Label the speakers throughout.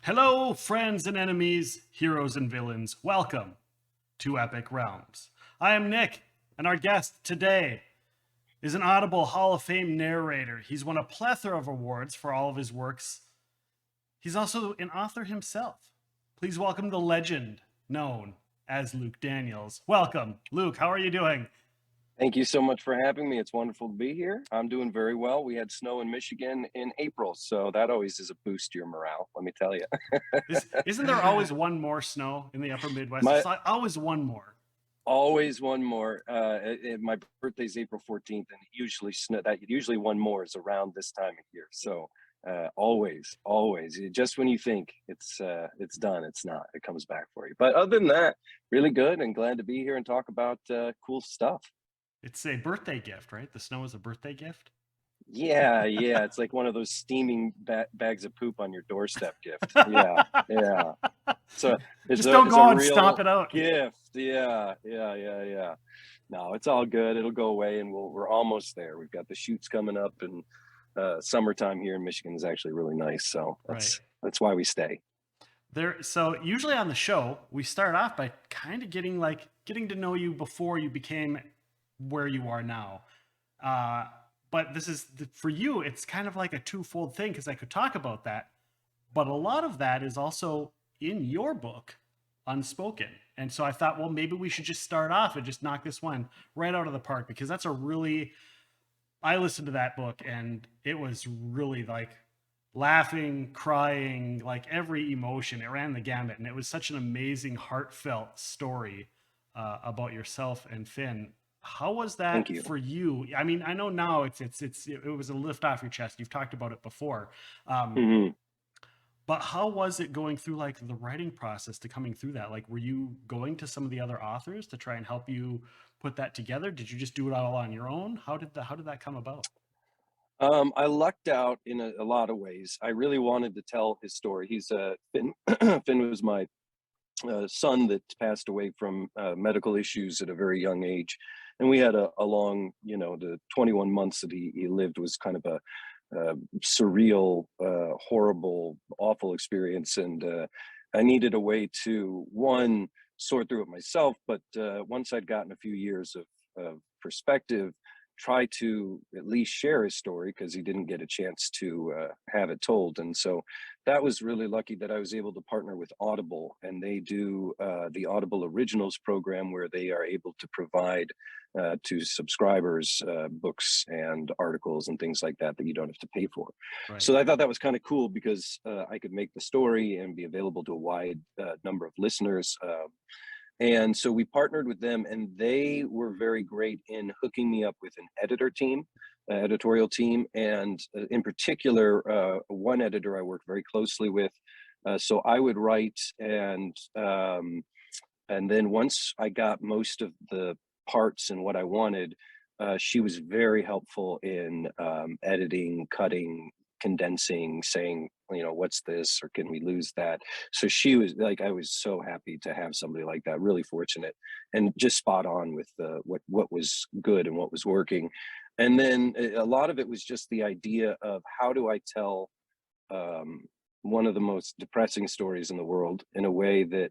Speaker 1: Hello, friends and enemies, heroes and villains. Welcome to Epic Realms. I am Nick, and our guest today is an Audible Hall of Fame narrator. He's won a plethora of awards for all of his works. He's also an author himself. Please welcome the legend known as Luke Daniels. Welcome, Luke. How are you doing?
Speaker 2: Thank you so much for having me. It's wonderful to be here. I'm doing very well. We had snow in Michigan in April, so that always is a boost to your morale, let me tell you.
Speaker 1: Isn't there always one more snow in the upper Midwest?
Speaker 2: My
Speaker 1: It's like always one more.
Speaker 2: always one more. My birthday's April 14th, and usually one more is around this time of year. So always. Just when you think it's done, it's not. It comes back for you. But other than that, really good and glad to be here and talk about cool stuff.
Speaker 1: It's a birthday gift, right? The snow is a birthday gift.
Speaker 2: Yeah, it's like one of those steaming bags of poop on your doorstep gift. Yeah. So
Speaker 1: Just don't
Speaker 2: it's
Speaker 1: go
Speaker 2: a
Speaker 1: and stomp
Speaker 2: real
Speaker 1: it out.
Speaker 2: gift. Yeah. No, it's all good. It'll go away, and we're almost there. We've got the shoots coming up, and summertime here in Michigan is actually really nice. So
Speaker 1: Right.
Speaker 2: that's why we stay.
Speaker 1: So usually on the show, we start off by kind of getting to know you before you became where you are now. Uh, but for you, it's kind of like a twofold thing because I could talk about that, but a lot of that is also in your book, unspoken. And so I thought, well, maybe we should just start off and just knock this one right out of the park because that's a really I listened to that book and it was really like laughing, crying, like every emotion. It ran the gamut, and it was such an amazing, heartfelt story about yourself and Finn. How was
Speaker 2: Thank
Speaker 1: that
Speaker 2: you.
Speaker 1: for you? I mean, I know now it was a lift off your chest. You've talked about it before, um,
Speaker 2: hmm
Speaker 1: but how was it going through like the writing process to coming through that? Like, were you going to some of the other authors to try and help you put that together? Did you just do it all on your own? How did that come about?
Speaker 2: I lucked out in a lot of ways. I really wanted to tell his story. He's Finn. Finn was my son that passed away from medical issues at a very young age. And we had a long, the 21 months that he lived was kind of a surreal, horrible, awful experience. And I needed a way to, one, sort through it myself, but once I'd gotten a few years of perspective, try to at least share his story because he didn't get a chance to have it told. And so that was really lucky that I was able to partner with Audible, and they do the Audible Originals program where they are able to provide to subscribers books and articles and things like that that you don't have to pay for.
Speaker 1: Right.
Speaker 2: So I thought that was kind of cool because I could make the story and be available to a wide number of listeners. And so we partnered with them, and they were very great in hooking me up with an editorial team, and in particular, one editor I worked very closely with. So I would write, and then once I got most of the parts and what I wanted, she was very helpful in editing, cutting, condensing, saying, what's this, or can we lose that? So she was like, I was so happy to have somebody like that, really fortunate, and just spot on with what was good and what was working. And then a lot of it was just the idea of how do I tell um, one of the most depressing stories in the world in a way that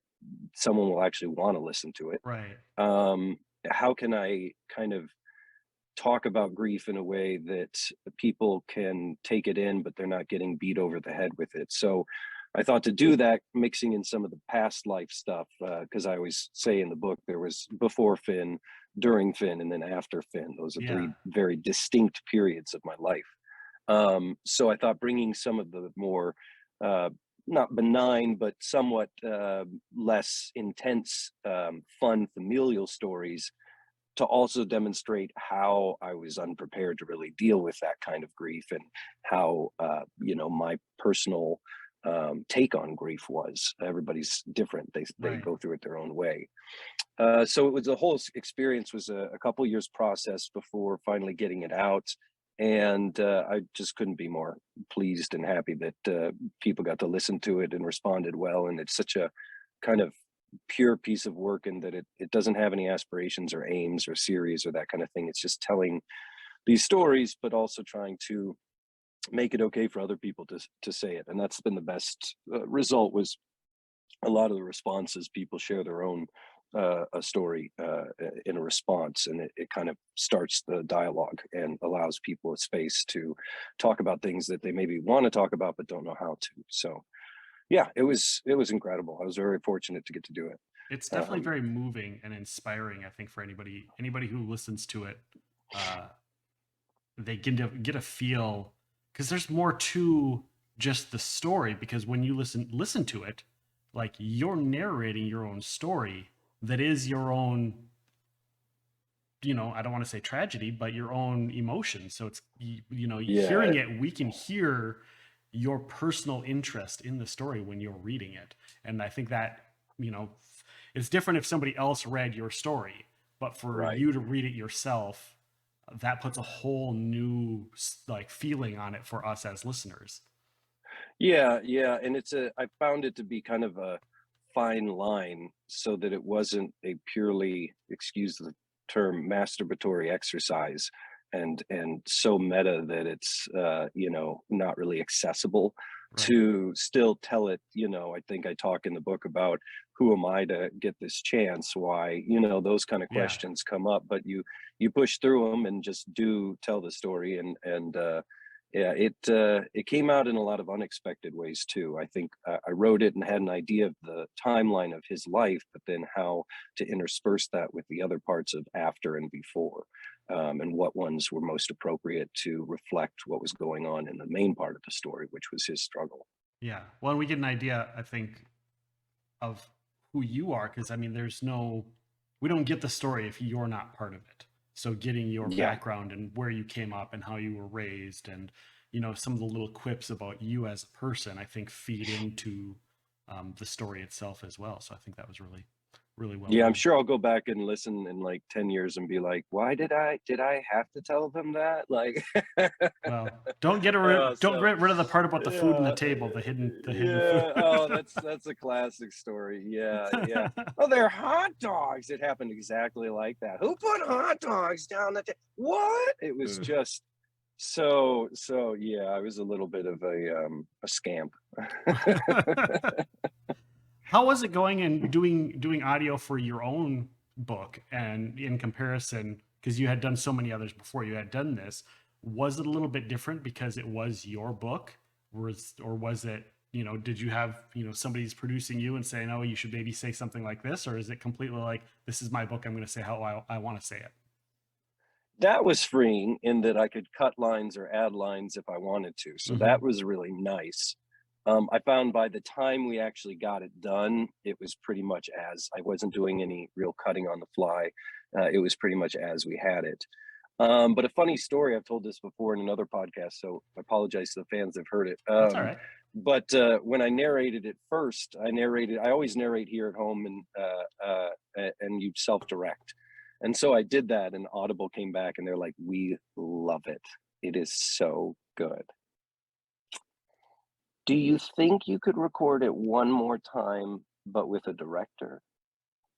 Speaker 2: someone will actually want to listen to it.
Speaker 1: Right.
Speaker 2: um, how can I kind of talk about grief in a way that people can take it in, but they're not getting beat over the head with it? So I thought to do that, mixing in some of the past life stuff, because I always say in the book there was before Finn, during Finn, and then after Finn. Those are
Speaker 1: Yeah.
Speaker 2: three very distinct periods of my life. So I thought bringing some of the more uh, not benign, but somewhat less intense, fun familial stories to also demonstrate how I was unprepared to really deal with that kind of grief, and how my personal take on grief was. Everybody's different. They
Speaker 1: Right.
Speaker 2: go through it their own way. So it was the whole experience was a couple years process before finally getting it out, and I just couldn't be more pleased and happy that people got to listen to it and responded well. And it's such a kind of pure piece of work in that it doesn't have any aspirations or aims or series or that kind of thing. It's just telling these stories, but also trying to make it okay for other people to say it. And that's been the best result. Was a lot of the responses, people share their own a story in a response, and it kind of starts the dialogue and allows people a space to talk about things that they maybe want to talk about but don't know how to. So yeah, it was incredible. I was very fortunate to get to do it.
Speaker 1: It's definitely
Speaker 2: um,
Speaker 1: very moving and inspiring, I think, for anybody who listens to it. Uh, they get a feel, because there's more to just the story, because when you listen to it, like, you're narrating your own story that is your own, I don't want to say tragedy, but your own emotion. So it's,
Speaker 2: yeah,
Speaker 1: hearing it, we can hear your personal interest in the story when you're reading it. And I think that, you know it's different if somebody else read your story, but for
Speaker 2: right.
Speaker 1: you to read it yourself, that puts a whole new, like, feeling on it for us as listeners.
Speaker 2: Yeah, yeah, and I found it to be kind of a fine line so that it wasn't a purely, excuse the term, masturbatory exercise and so meta that it's not really accessible.
Speaker 1: Right.
Speaker 2: To still tell it, I think I talk in the book about who am I to get this chance, why, those kind of
Speaker 1: Yeah.
Speaker 2: questions come up, but you push through them and just do tell the story. And yeah, it came out in a lot of unexpected ways too. I think I wrote it and had an idea of the timeline of his life, but then how to intersperse that with the other parts of after and before, and what ones were most appropriate to reflect what was going on in the main part of the story, which was his struggle.
Speaker 1: Yeah. Well, and we get an idea, I think, of who you are, because I mean, we don't get the story if you're not part of it. So getting your
Speaker 2: Yeah,
Speaker 1: background and where you came up and how you were raised, and some of the little quips about you as a person, I think, feed into the story itself as well. So I think that was really, really well
Speaker 2: yeah, I'm
Speaker 1: done.
Speaker 2: sure I'll go back and listen in like 10 years and be like, why did I have to tell them that? Like,
Speaker 1: Well, don't
Speaker 2: so
Speaker 1: get rid of the part about the food and the
Speaker 2: yeah,
Speaker 1: table, the hidden food.
Speaker 2: yeah. Oh, that's a classic story. Yeah, yeah. Oh, they're hot dogs. It happened exactly like that. Who put hot dogs down the what? It was just so yeah, I was a little bit of a scamp.
Speaker 1: How was it going and doing audio for your own book, and in comparison, because you had done so many others before you had done this, was it a little bit different because it was your book? Or was it, did you have, somebody's producing you and saying, oh, you should maybe say something like this? Or is it completely like, this is my book, I'm going to say how I want to say it?
Speaker 2: That was freeing in that I could cut lines or add lines if I wanted to. So
Speaker 1: Hmm.
Speaker 2: that was really nice. I found by the time we actually got it done, it was pretty much as I wasn't doing any real cutting on the fly. It was pretty much as we had it. But a funny story, I've told this before in another podcast, so I apologize to the fans that have heard it.
Speaker 1: That's all right.
Speaker 2: But when I narrated it first, I always narrate here at home, and you self direct. And so I did that, and Audible came back and they're like, we love it. It is so good. Do you think you could record it one more time, but with a director?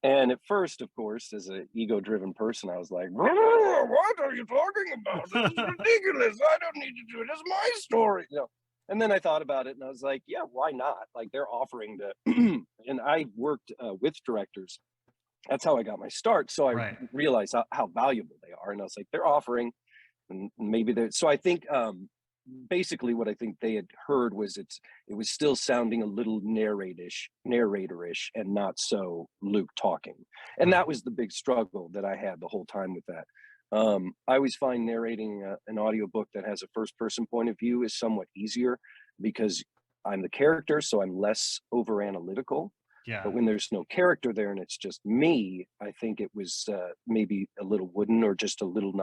Speaker 2: And at first, of course, as an ego-driven person, I was like, "What are you talking about? This is ridiculous. I don't need to do it. It's my story." And then I thought about it, and I was like, "Yeah, why not? Like they're offering to." And I worked with directors. That's how I got my start. So I
Speaker 1: Right.
Speaker 2: realized how valuable they are, and I was like, "They're offering, and maybe they're." So I think basically what I think they had heard was it was still sounding a little narratorish, and not so Luke talking. And
Speaker 1: Right.
Speaker 2: that was the big struggle that I had the whole time with that. I always find narrating an audiobook that has a first person point of view is somewhat easier because I'm the character, so I'm less over analytical.
Speaker 1: Yeah.
Speaker 2: But when there's no character there and it's just me, I think it was maybe a little wooden or just a little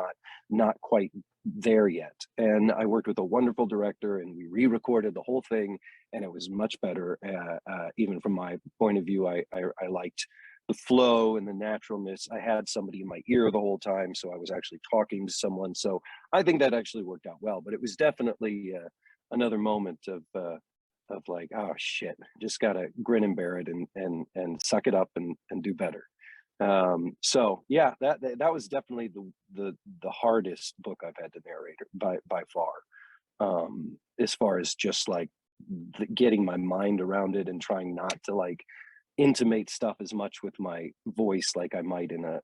Speaker 2: not quite there yet. And I worked with a wonderful director, and we re-recorded the whole thing, and it was much better. Even from my point of view, I liked the flow and the naturalness. I had somebody in my ear the whole time, so I was actually talking to someone. So I think that actually worked out well. But it was definitely another moment of like, oh shit, just gotta grin and bear it and suck it up and do better. So yeah, that was definitely the hardest book I've had to narrate by far. as far as just like getting my mind around it and trying not to like intimate stuff as much with my voice like I might in a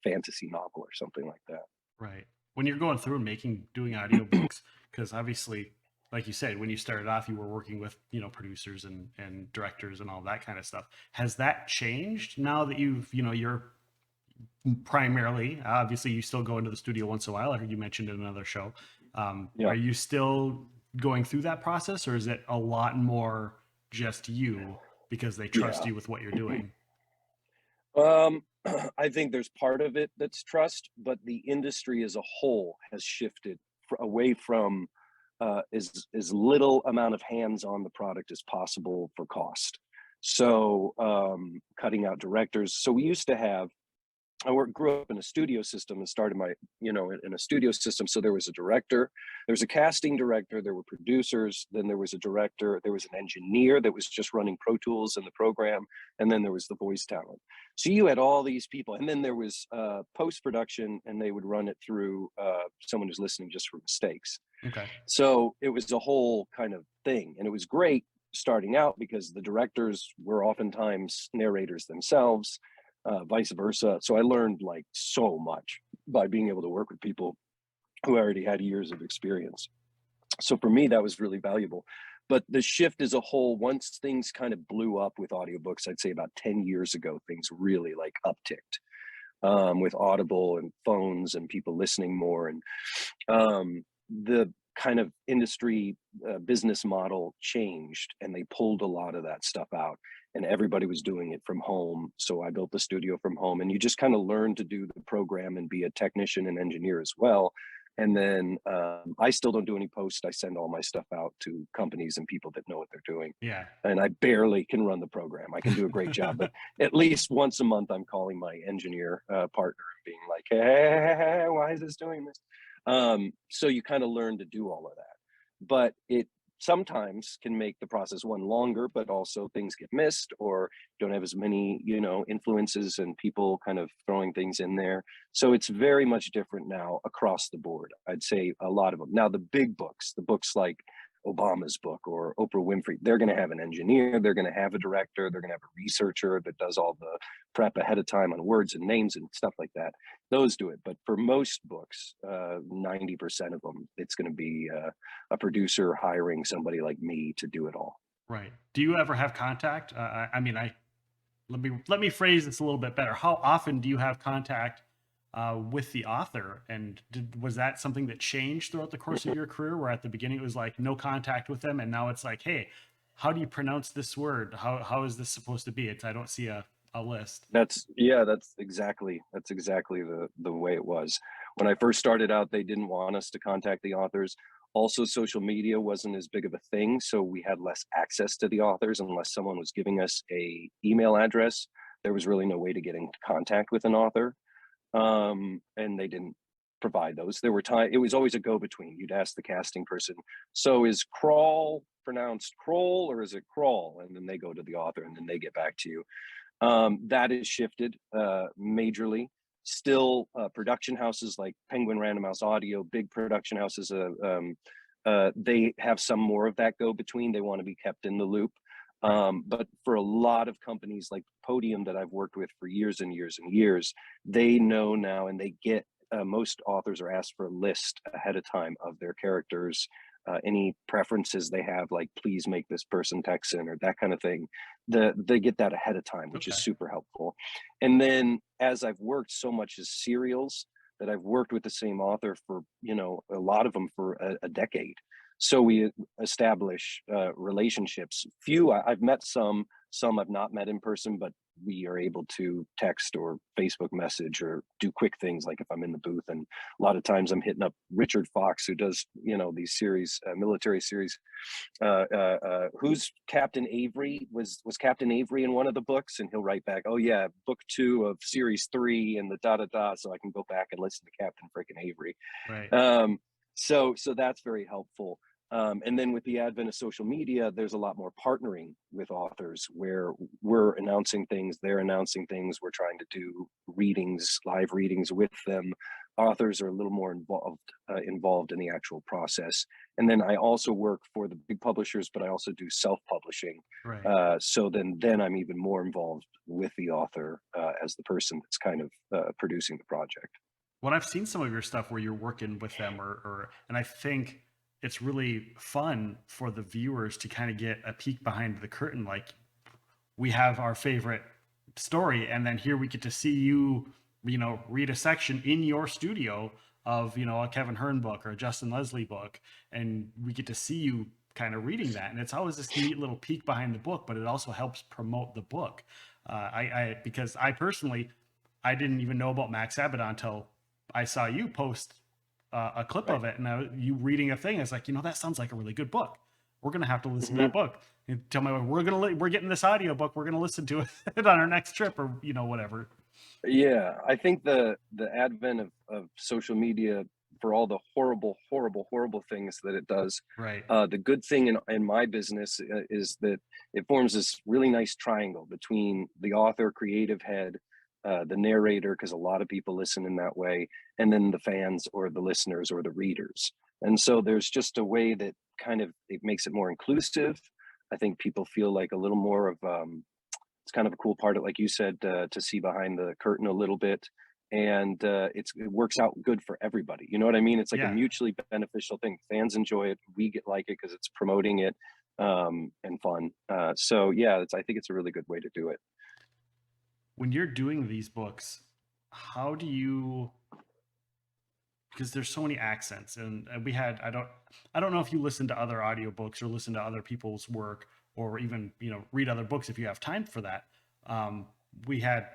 Speaker 2: fantasy novel or something like that.
Speaker 1: Right. When you're going through and doing audiobooks, because obviously, like you said, when you started off, you were working with, producers and directors and all that kind of stuff. Has that changed now that you're primarily, obviously, you still go into the studio once in a while? I heard you mentioned in another show.
Speaker 2: Yeah.
Speaker 1: Are you still going through that process, or is it a lot more just you because they trust
Speaker 2: Yeah.
Speaker 1: you with what you're doing?
Speaker 2: Um, I think there's part of it that's trust, but the industry as a whole has shifted away from as little amount of hands on the product as possible for cost. So cutting out directors. So we used to have grew up in a studio system and started my, in a studio system. So there was a director, there was a casting director, there were producers, then there was a director, there was an engineer that was just running Pro Tools in the program, and then there was the voice talent. So you had all these people, and then there was post production, and they would run it through someone who's listening just for mistakes.
Speaker 1: Okay.
Speaker 2: So it was a whole kind of thing, and it was great starting out because the directors were oftentimes narrators themselves, vice versa. So I learned like so much by being able to work with people who already had years of experience. So for me, that was really valuable. But the shift as a whole, once things kind of blew up with audiobooks, I'd say about 10 years ago, things really like upticked with Audible and phones and people listening more. And the kind of industry business model changed and they pulled a lot of that stuff out and everybody was doing it from home. So I built the studio from home and you just kind of learn to do the program and be a technician and engineer as well. And then I still don't do any post. I send all my stuff out to companies and people that know what they're doing.
Speaker 1: Yeah.
Speaker 2: And I barely can run the program. I can do a great job, but at least once a month, I'm calling my engineer partner and being like, hey, why is this doing this? So you kind of learn to do all of that. But it sometimes can make the process one longer, but also things get missed or don't have as many, influences and people kind of throwing things in there. So it's very much different now across the board. I'd say a lot of them. Now, the big books, the books like Obama's book or Oprah Winfrey, they're going to have an engineer, they're going to have a director, they're going to have a researcher that does all the prep ahead of time on words and names and stuff like that. Those do it. But for most books, 90% of them, it's going to be a producer hiring somebody like me to do it all.
Speaker 1: Right. Do you ever have contact? I mean, let me phrase this a little bit better. How often do you have contact with the author? And was that something that changed throughout the course of your career? Where at the beginning it was like no contact with them, and now it's like, hey, how do you pronounce this word? How is this supposed to be? It's I don't see a list.
Speaker 2: That's exactly the way it was. When I first started out, they didn't want us to contact the authors. Also, social media wasn't as big of a thing, so we had less access to the authors unless someone was giving us a email address. There was really no way to get in contact with an author, and they didn't provide those. There were time it was always a go-between. You'd ask the casting person, "So is crawl pronounced crawl or is it crawl?" And then they go to the author, and then they get back to you. That has shifted majorly. Still, production houses like Penguin Random House Audio, big production houses, they have some more of that go between. They want to be kept in the loop. But for a lot of companies like Podium that I've worked with for years and years and years, they know now and they get most authors are asked for a list ahead of time of their characters, any preferences they have, like please make this person Texan or that kind of thing. They get that ahead of time, which is
Speaker 1: Okay.
Speaker 2: super helpful. And then as I've worked so much as serials, that I've worked with the same author for, a lot of them for a decade. So we establish relationships. I've met some I've not met in person, but we are able to text or Facebook message or do quick things like if I'm in the booth. And a lot of times I'm hitting up Richard Fox, who does, these series, military series. Who's Captain Avery? Was Captain Avery in one of the books? And he'll write back, oh yeah, book 2 of series 3 and the da da da. So I can go back and listen to Captain freaking Avery.
Speaker 1: Right.
Speaker 2: So that's very helpful. And then with the advent of social media, there's a lot more partnering with authors where we're announcing things, they're announcing things, we're trying to do readings, live readings with them. authors are a little more involved in the actual process. And then I also work for the big publishers, but I also do self-publishing.
Speaker 1: Right.
Speaker 2: So then I'm even more involved with the author as the person that's kind of producing the project.
Speaker 1: When I've seen some of your stuff where you're working with them, and I think it's really fun for the viewers to kind of get a peek behind the curtain. Like, we have our favorite story, and then here we get to see you, read a section in your studio of, a Kevin Hearn book or a Justin Leslie book, and we get to see you kind of reading that, and it's always this neat little peek behind the book, but it also helps promote the book. Because I personally, I didn't even know about Max Abaddon until I saw you post a clip
Speaker 2: Right.
Speaker 1: of it, and you reading a thing. It's like, that sounds like a really good book. We're gonna have to listen to
Speaker 2: Mhm.
Speaker 1: that book. And tell my wife, we're getting this audio book. We're gonna listen to it on our next trip, or whatever.
Speaker 2: Yeah, I think the advent of social media, for all the horrible, horrible, horrible things that it does,
Speaker 1: Right.
Speaker 2: the good thing in my business is that it forms this really nice triangle between the author, creative head, the narrator, because a lot of people listen in that way, and then the fans or the listeners or the readers. And so there's just a way that kind of it makes it more inclusive. I think people feel like a little more of it's kind of a cool part of, like you said, to see behind the curtain a little bit, and it works out good for everybody. You know what I mean? It's like a
Speaker 1: Yeah.
Speaker 2: mutually beneficial thing. Fans enjoy it, we get like it because it's promoting it, and fun. So yeah, I think it's a really good way to do it.
Speaker 1: When you're doing these books, how do you? Because there's so many accents, and we had I don't know if you listen to other audiobooks or listen to other people's work, or even read other books if you have time for that. um, we had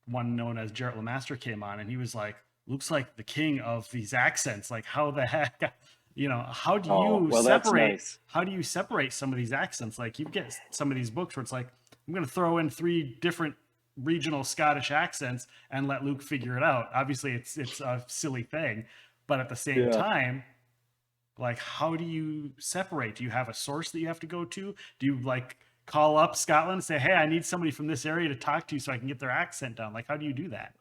Speaker 1: one known as Jarrett Lemaster came on, and he was like, Luke's like the king of these accents. Like, how the heck, how do
Speaker 2: Oh,
Speaker 1: you
Speaker 2: well, that's
Speaker 1: separate
Speaker 2: nice.
Speaker 1: some of these accents? Like, you get some of these books where it's like, I'm going to throw in three different regional Scottish accents and let Luke figure it out. Obviously, it's a silly thing, but at the same
Speaker 2: Yeah.
Speaker 1: time, like, how do you separate? Do you have a source that you have to go to? Do you like call up Scotland and say, "Hey, I need somebody from this area to talk to so I can get their accent down"? Like, how do you do that?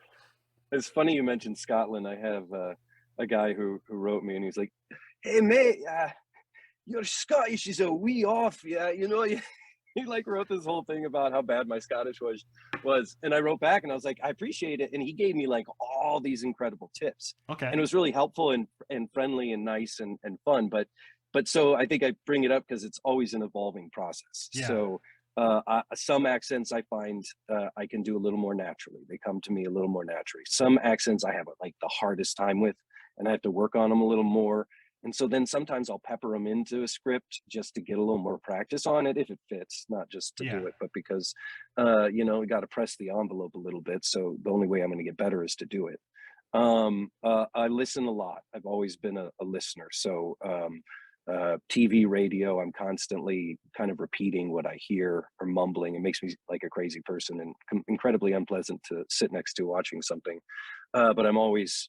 Speaker 2: It's funny you mentioned Scotland. I have a guy who wrote me, and he's like, "Hey mate, your Scottish is a wee off, yeah. He like wrote this whole thing about how bad my Scottish was, and I wrote back and I was like, I appreciate it, and he gave me like all these incredible tips,
Speaker 1: Okay.
Speaker 2: and it was really helpful and friendly and nice and fun. But so I think I bring it up because it's always an evolving process.
Speaker 1: Yeah.
Speaker 2: So some accents I find I can do a little more naturally. They come to me a little more naturally. Some accents I have like the hardest time with, and I have to work on them a little more. And so then sometimes I'll pepper them into a script just to get a little more practice on it if it fits, not just to
Speaker 1: Yeah.
Speaker 2: do it, but because, we got to press the envelope a little bit. So the only way I'm going to get better is to do it. I listen a lot. I've always been a listener. So TV, radio, I'm constantly kind of repeating what I hear or mumbling. It makes me like a crazy person and incredibly unpleasant to sit next to watching something. But I'm always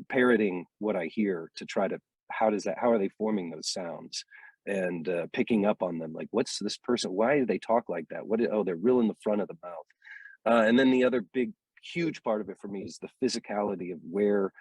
Speaker 2: parroting what I hear to try to how are they forming those sounds and picking up on them, like what's this person, why do they talk like that, oh, they're real in the front of the mouth. And then the other big huge part of it for me is the physicality of where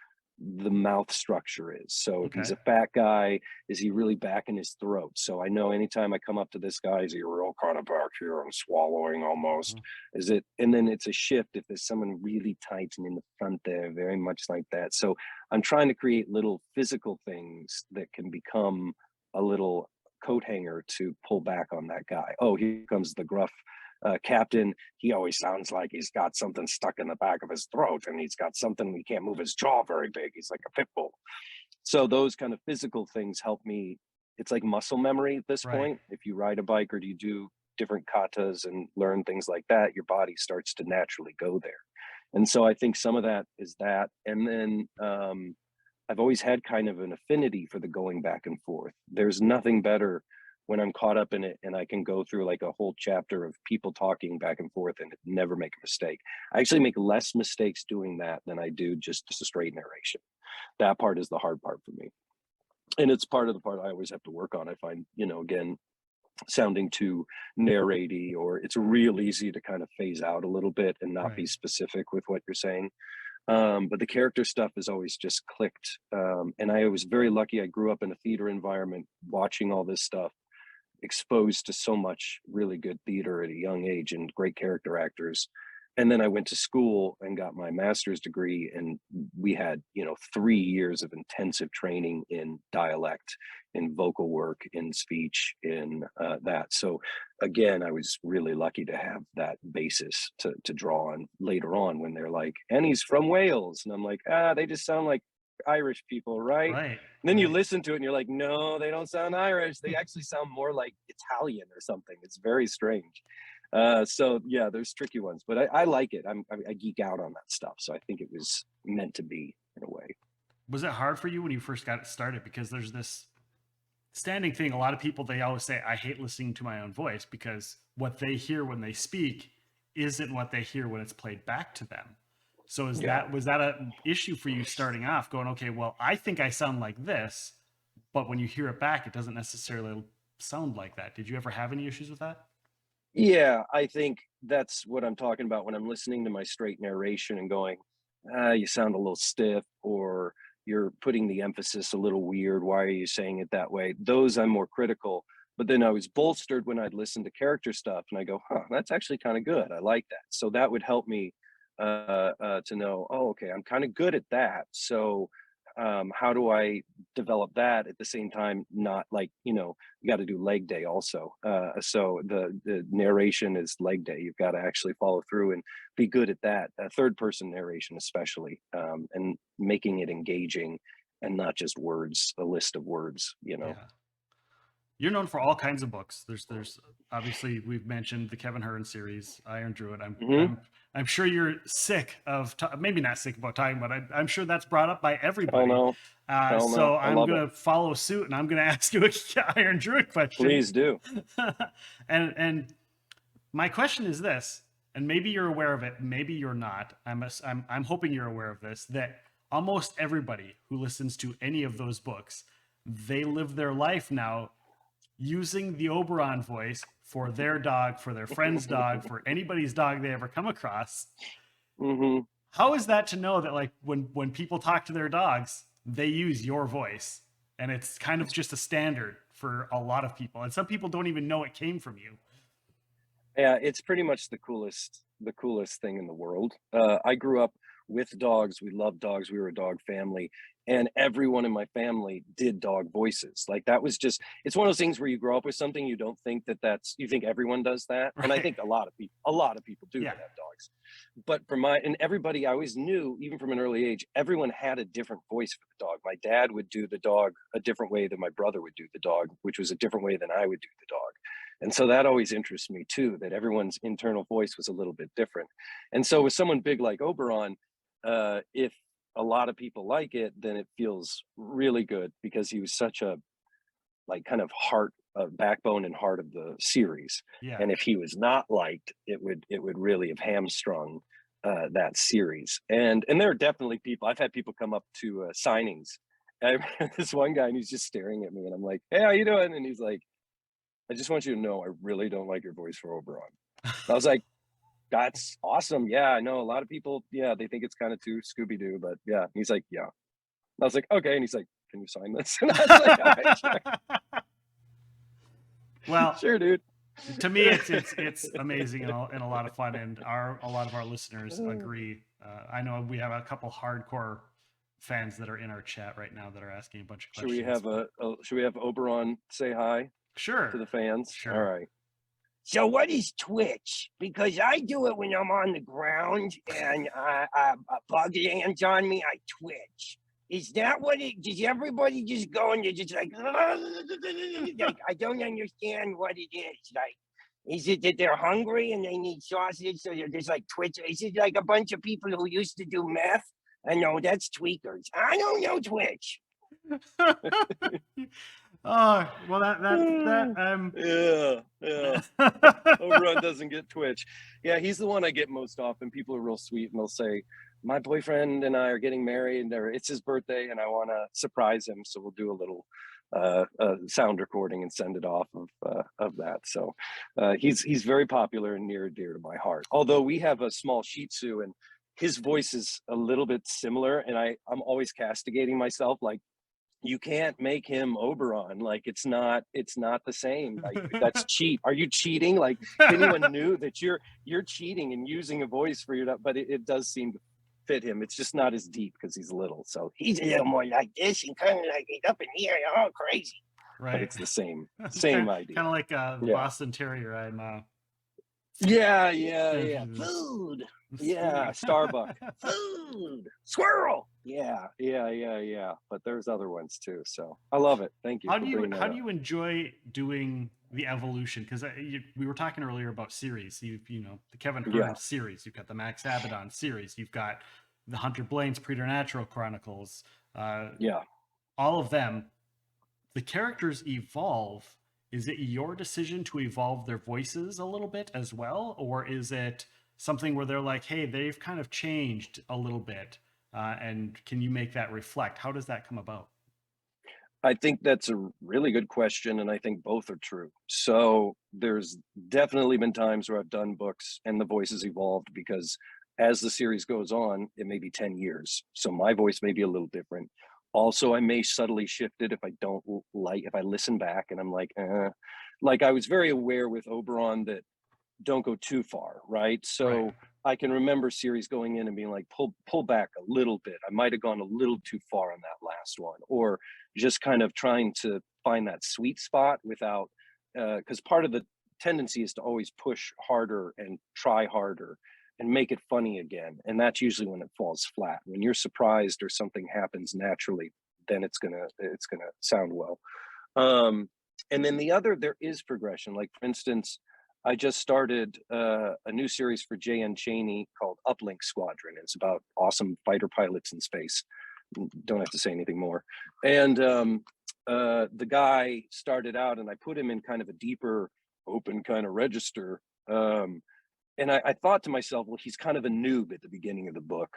Speaker 2: the mouth structure is. So if he's
Speaker 1: Okay.
Speaker 2: a fat guy, is he really back in his throat? So I know anytime I come up to this guy, is he real kind of back here and swallowing almost?
Speaker 1: Mhm.
Speaker 2: Is it, and then it's a shift if there's someone really tight and in the front there, very much like that. So I'm trying to create little physical things that can become a little coat hanger to pull back on that guy. Oh, here comes the gruff captain. He always sounds like he's got something stuck in the back of his throat, and he's got something, he can't move his jaw very big. He's like a pit bull. So those kind of physical things help me. It's like muscle memory at this
Speaker 1: Right.
Speaker 2: point. If you ride a bike or do you do different katas and learn things like that, your body starts to naturally go there. And so I think some of that is that. And then I've always had kind of an affinity for the going back and forth. There's nothing better when I'm caught up in it and I can go through like a whole chapter of people talking back and forth and never make a mistake. I actually make less mistakes doing that than I do just a straight narration. That part is the hard part for me. And it's part of the part I always have to work on. I find, again, sounding too narraty, or it's real easy to kind of phase out a little bit and not be
Speaker 1: Right.
Speaker 2: specific with what you're saying. But the character stuff has always just clicked. And I was very lucky. I grew up in a theater environment, watching all this stuff, exposed to so much really good theater at a young age and great character actors. And then I went to school and got my master's degree, and we had, 3 years of intensive training in dialect, in vocal work, in speech, in that. So again, I was really lucky to have that basis to draw on later on when they're like, and he's from Wales. And I'm like, they just sound like Irish people, right?
Speaker 1: Right,
Speaker 2: And then you
Speaker 1: right.
Speaker 2: listen to it and you're like, no, they don't sound Irish. They actually sound more like Italian or something. It's very strange. So yeah, there's tricky ones, but I like it. I geek out on that stuff. So I think it was meant to be in a way.
Speaker 1: Was it hard for you when you first got it started? Because there's this standing thing. A lot of people, they always say, I hate listening to my own voice because what they hear when they speak isn't what they hear when it's played back to them. So
Speaker 2: Yeah.
Speaker 1: was that a issue for you starting off going, okay, well, I think I sound like this, but when you hear it back, it doesn't necessarily sound like that. Did you ever have any issues with that?
Speaker 2: Yeah, I think that's what I'm talking about when I'm listening to my straight narration and going, you sound a little stiff, or you're putting the emphasis a little weird. Why are you saying it that way? Those I'm more critical. But then I was bolstered when I'd listen to character stuff and I go, huh, that's actually kind of good. I like that. So that would help me to know, oh, okay, I'm kind of good at that. So how do I develop that at the same time? Not like, you got to do leg day also. So the narration is leg day. You've got to actually follow through and be good at that. Third person narration, especially, and making it engaging and not just words, a list of words.
Speaker 1: Yeah. You're known for all kinds of books. There's obviously we've mentioned the Kevin Hearn series, Iron Druid.
Speaker 2: Hmm.
Speaker 1: I'm sure you're sick of maybe not sick about talking about it. I'm sure that's brought up by
Speaker 2: Hell
Speaker 1: everybody.
Speaker 2: no. Hell no.
Speaker 1: So
Speaker 2: I
Speaker 1: I'm
Speaker 2: love it.
Speaker 1: gonna follow suit and I'm gonna ask you a Iron Druid question.
Speaker 2: Please do.
Speaker 1: And my question is this, and maybe you're aware of it, maybe you're not. I'm hoping you're aware of this, that almost everybody who listens to any of those books, they live their life now using the Oberon voice for their dog, for their friend's dog, for anybody's dog they ever come across.
Speaker 2: Hmm.
Speaker 1: How is that to know that like when people talk to their dogs, they use your voice and it's kind of just a standard for a lot of people and some people don't even know it came from you.
Speaker 2: Yeah, it's pretty much the coolest thing in the world. I grew up with dogs. We loved dogs. We were a dog family, and everyone in my family did dog voices. Like that was just it's one of those things where you grow up with something you don't think you think everyone does that. And I
Speaker 1: Right.
Speaker 2: think a lot of people do
Speaker 1: Yeah.
Speaker 2: that have dogs. But for my and everybody I always knew, even from an early age, everyone had a different voice for the dog. My dad would do the dog a different way than my brother would do the dog, which was a different way than I would do the dog. And so that always interests me too, that everyone's internal voice was a little bit different. And so with someone big like Oberon, if a lot of people like it, then it feels really good because he was such a like kind of heart, backbone and heart of the series.
Speaker 1: Yeah.
Speaker 2: And if he was not liked, it would really have hamstrung that series. And there are definitely people. I've had people come up to signings. I remember this one guy, and he's just staring at me, and I'm like, "Hey, how you doing?" And he's like, I just want you to know I really don't like your voice for Oberon. I was like, that's awesome. Yeah, I know a lot of people, yeah, they think it's kind of too Scooby Doo, but yeah. He's like, yeah. I was like, okay. And he's like, can you sign this? And I was like, all right, sure,
Speaker 1: Well,
Speaker 2: sure, dude.
Speaker 1: to me it's amazing and a lot of fun and a lot of our listeners agree. I know we have a couple hardcore fans that are in our chat right now that are asking a bunch of
Speaker 2: should we
Speaker 1: questions,
Speaker 2: have
Speaker 1: but
Speaker 2: should we have Oberon say hi to
Speaker 1: sure,
Speaker 2: the fans? All
Speaker 1: sure.
Speaker 2: right. So what is Twitch? Because I do it when I'm on the ground and a bug lands on me, I twitch. Is that what it? Does everybody just go and they're just like, like I don't understand what it is. Like, is it that they're hungry and they need sausage, so they're just like twitch? Is it like a bunch of people who used to do meth? I know that's tweakers. I don't know Twitch.
Speaker 1: Oh well, that
Speaker 2: Yeah, yeah. Oberon doesn't get Twitch. Yeah, he's the one I get most often. People are real sweet and they'll say, my boyfriend and I are getting married, or it's his birthday, and I want to surprise him. So we'll do a little sound recording and send it off of that. So he's very popular and near and dear to my heart. Although we have a small Shih Tzu, and his voice is a little bit similar, and I'm always castigating myself, like, you can't make him Oberon. Like, it's not the same. Like, that's cheat. Are you cheating? Like, if anyone knew that you're cheating and using a voice for your, but it does seem to fit him. It's just not as deep because he's little. So he's a little more like this and kind of like he's up in here, all crazy. But
Speaker 1: Right.
Speaker 2: it's the same
Speaker 1: kind
Speaker 2: same idea.
Speaker 1: of like the
Speaker 2: Yeah.
Speaker 1: Boston Terrier. I'm
Speaker 2: Yeah, yeah, yeah. Food. Yeah,
Speaker 1: food.
Speaker 2: Starbuck. Food. Squirrel. Yeah, yeah, yeah, yeah. But there's other ones too. So I love it. Thank you for bringing
Speaker 1: How
Speaker 2: that
Speaker 1: do
Speaker 2: up.
Speaker 1: you enjoy doing the evolution? Because we were talking earlier about series. You know, the Kevin
Speaker 2: Yeah,
Speaker 1: Hearn series. You've got the Max Abaddon series. You've got the Hunter Blaine's Preternatural Chronicles. Uh,
Speaker 2: yeah.
Speaker 1: all of them. The characters evolve. Is it your decision to evolve their voices a little bit as well, or is it something where they're like, hey, they've kind of changed a little bit, and can you make that reflect? How does that come about?
Speaker 2: I think that's a really good question, and I think both are true. So there's definitely been times where I've done books and the voice has evolved because as the series goes on, it may be 10 years. So my voice may be a little different. Also, I may subtly shift it if I don't like, if I listen back and I'm like, like I was very aware with Oberon that don't go too far, right?
Speaker 1: Right.
Speaker 2: So I can remember series going in and being like, pull back a little bit. I might have gone a little too far on that last one, or just kind of trying to find that sweet spot without, because part of the tendency is to always push harder and try harder and make it funny again, and that's usually when it falls flat. When you're surprised or something happens naturally, then it's gonna sound well. Um, and then the other, there is progression. Like for instance, I just started a new series for J.N. Chaney called Uplink Squadron. It's about awesome fighter pilots in space. Don't have to say anything more. And the guy started out, and I put him in kind of a deeper, open kind of register. And I thought to myself, well, he's kind of a noob at the beginning of the book,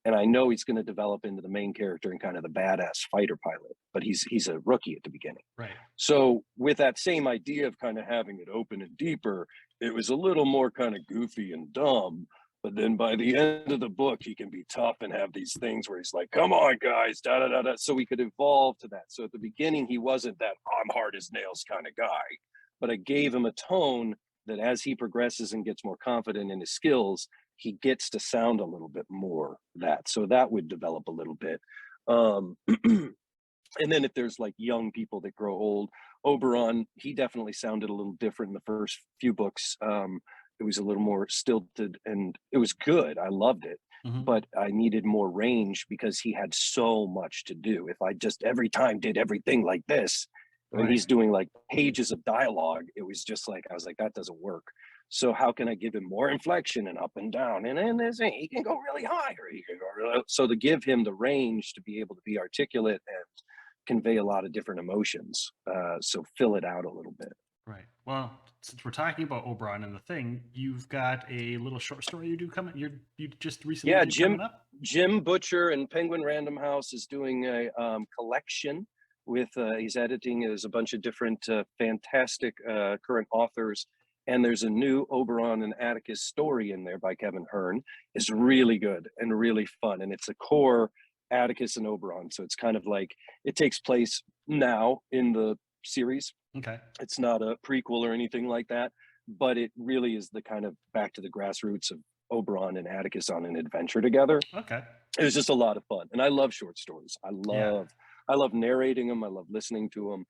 Speaker 2: and I know he's going to develop into the main character and kind of the badass fighter pilot, but he's a rookie at the beginning.
Speaker 1: Right.
Speaker 2: So with that same idea of kind of having it open and deeper, it was a little more kind of goofy and dumb. But then by the end of the book, he can be tough and have these things where he's like, "Come on, guys!" Da da da da. So we could evolve to that. So at the beginning, he wasn't that "I'm hard as nails" kind of guy, but I gave him a tone that as he progresses and gets more confident in his skills, he gets to sound a little bit more that. So that would develop a little bit. Um, and then if there's like young people that grow old, Oberon, he definitely sounded a little different in the first few books. It was a little more stilted and it was good. I loved it,
Speaker 1: Hmm.
Speaker 2: but I needed more range because he had so much to do. If I just every time did everything like this, when
Speaker 1: Right.
Speaker 2: he's doing like pages of dialogue, it was just like, I was like, that doesn't work. So how can I give him more inflection and up and down? And then there's he can go really high or he can go really, so to give him the range to be able to be articulate and convey a lot of different emotions. So fill it out a little bit.
Speaker 1: Right. Well, since we're talking about Oberon and the thing, you've got a little short story you do coming. You just recently
Speaker 2: Yeah,
Speaker 1: did coming up.
Speaker 2: Jim Butcher and Penguin Random House is doing a collection with he's editing. There's a bunch of different fantastic current authors, and there's a new Oberon and Atticus story in there by Kevin Hearn. It's really good and really fun, and it's a core Atticus and Oberon. So it's kind of like it takes place now in the series.
Speaker 1: Okay.
Speaker 2: It's not a prequel or anything like that, but it really is the kind of back to the grassroots of Oberon and Atticus on an adventure together.
Speaker 1: Okay.
Speaker 2: It was just a lot of fun, and I love short stories.
Speaker 1: Yeah.
Speaker 2: I love narrating them. I love listening to them.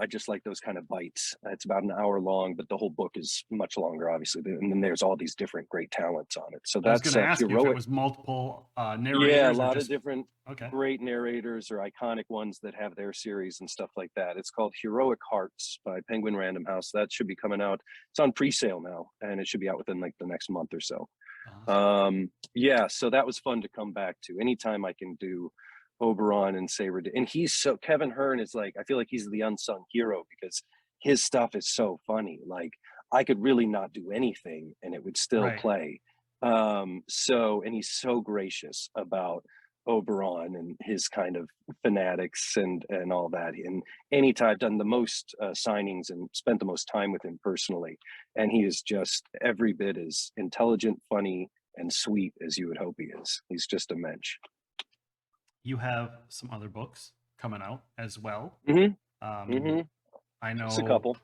Speaker 2: I just like those kind of bites. It's about an hour long, but the whole book is much longer, obviously. And then there's all these different great talents on it. So
Speaker 1: I was going
Speaker 2: that's
Speaker 1: to ask you if it
Speaker 2: heroic.
Speaker 1: was multiple
Speaker 2: Yeah, a
Speaker 1: narrators or
Speaker 2: lot of
Speaker 1: just
Speaker 2: different
Speaker 1: okay.
Speaker 2: great narrators or iconic ones that have their series and stuff like that. It's called Heroic Hearts by Penguin Random House. That should be coming out. It's on pre-sale now, and it should be out within like the next month or so.
Speaker 1: Awesome.
Speaker 2: Yeah, so that was fun to come back to. Anytime I can do Oberon and Saber, and he's so Kevin Hearn is like I feel like he's the unsung hero because his stuff is so funny. Like I could really not do anything and it would still
Speaker 1: Right.
Speaker 2: play. So and he's so gracious about Oberon and his kind of fanatics and all that. And anytime I've done the most signings and spent the most time with him personally, and he is just every bit as intelligent, funny, and sweet as you would hope he is. He's just a mensch.
Speaker 1: You have some other books coming out as well.
Speaker 2: Mm-hmm. Mm-hmm.
Speaker 1: I
Speaker 2: Just a
Speaker 1: know
Speaker 2: couple.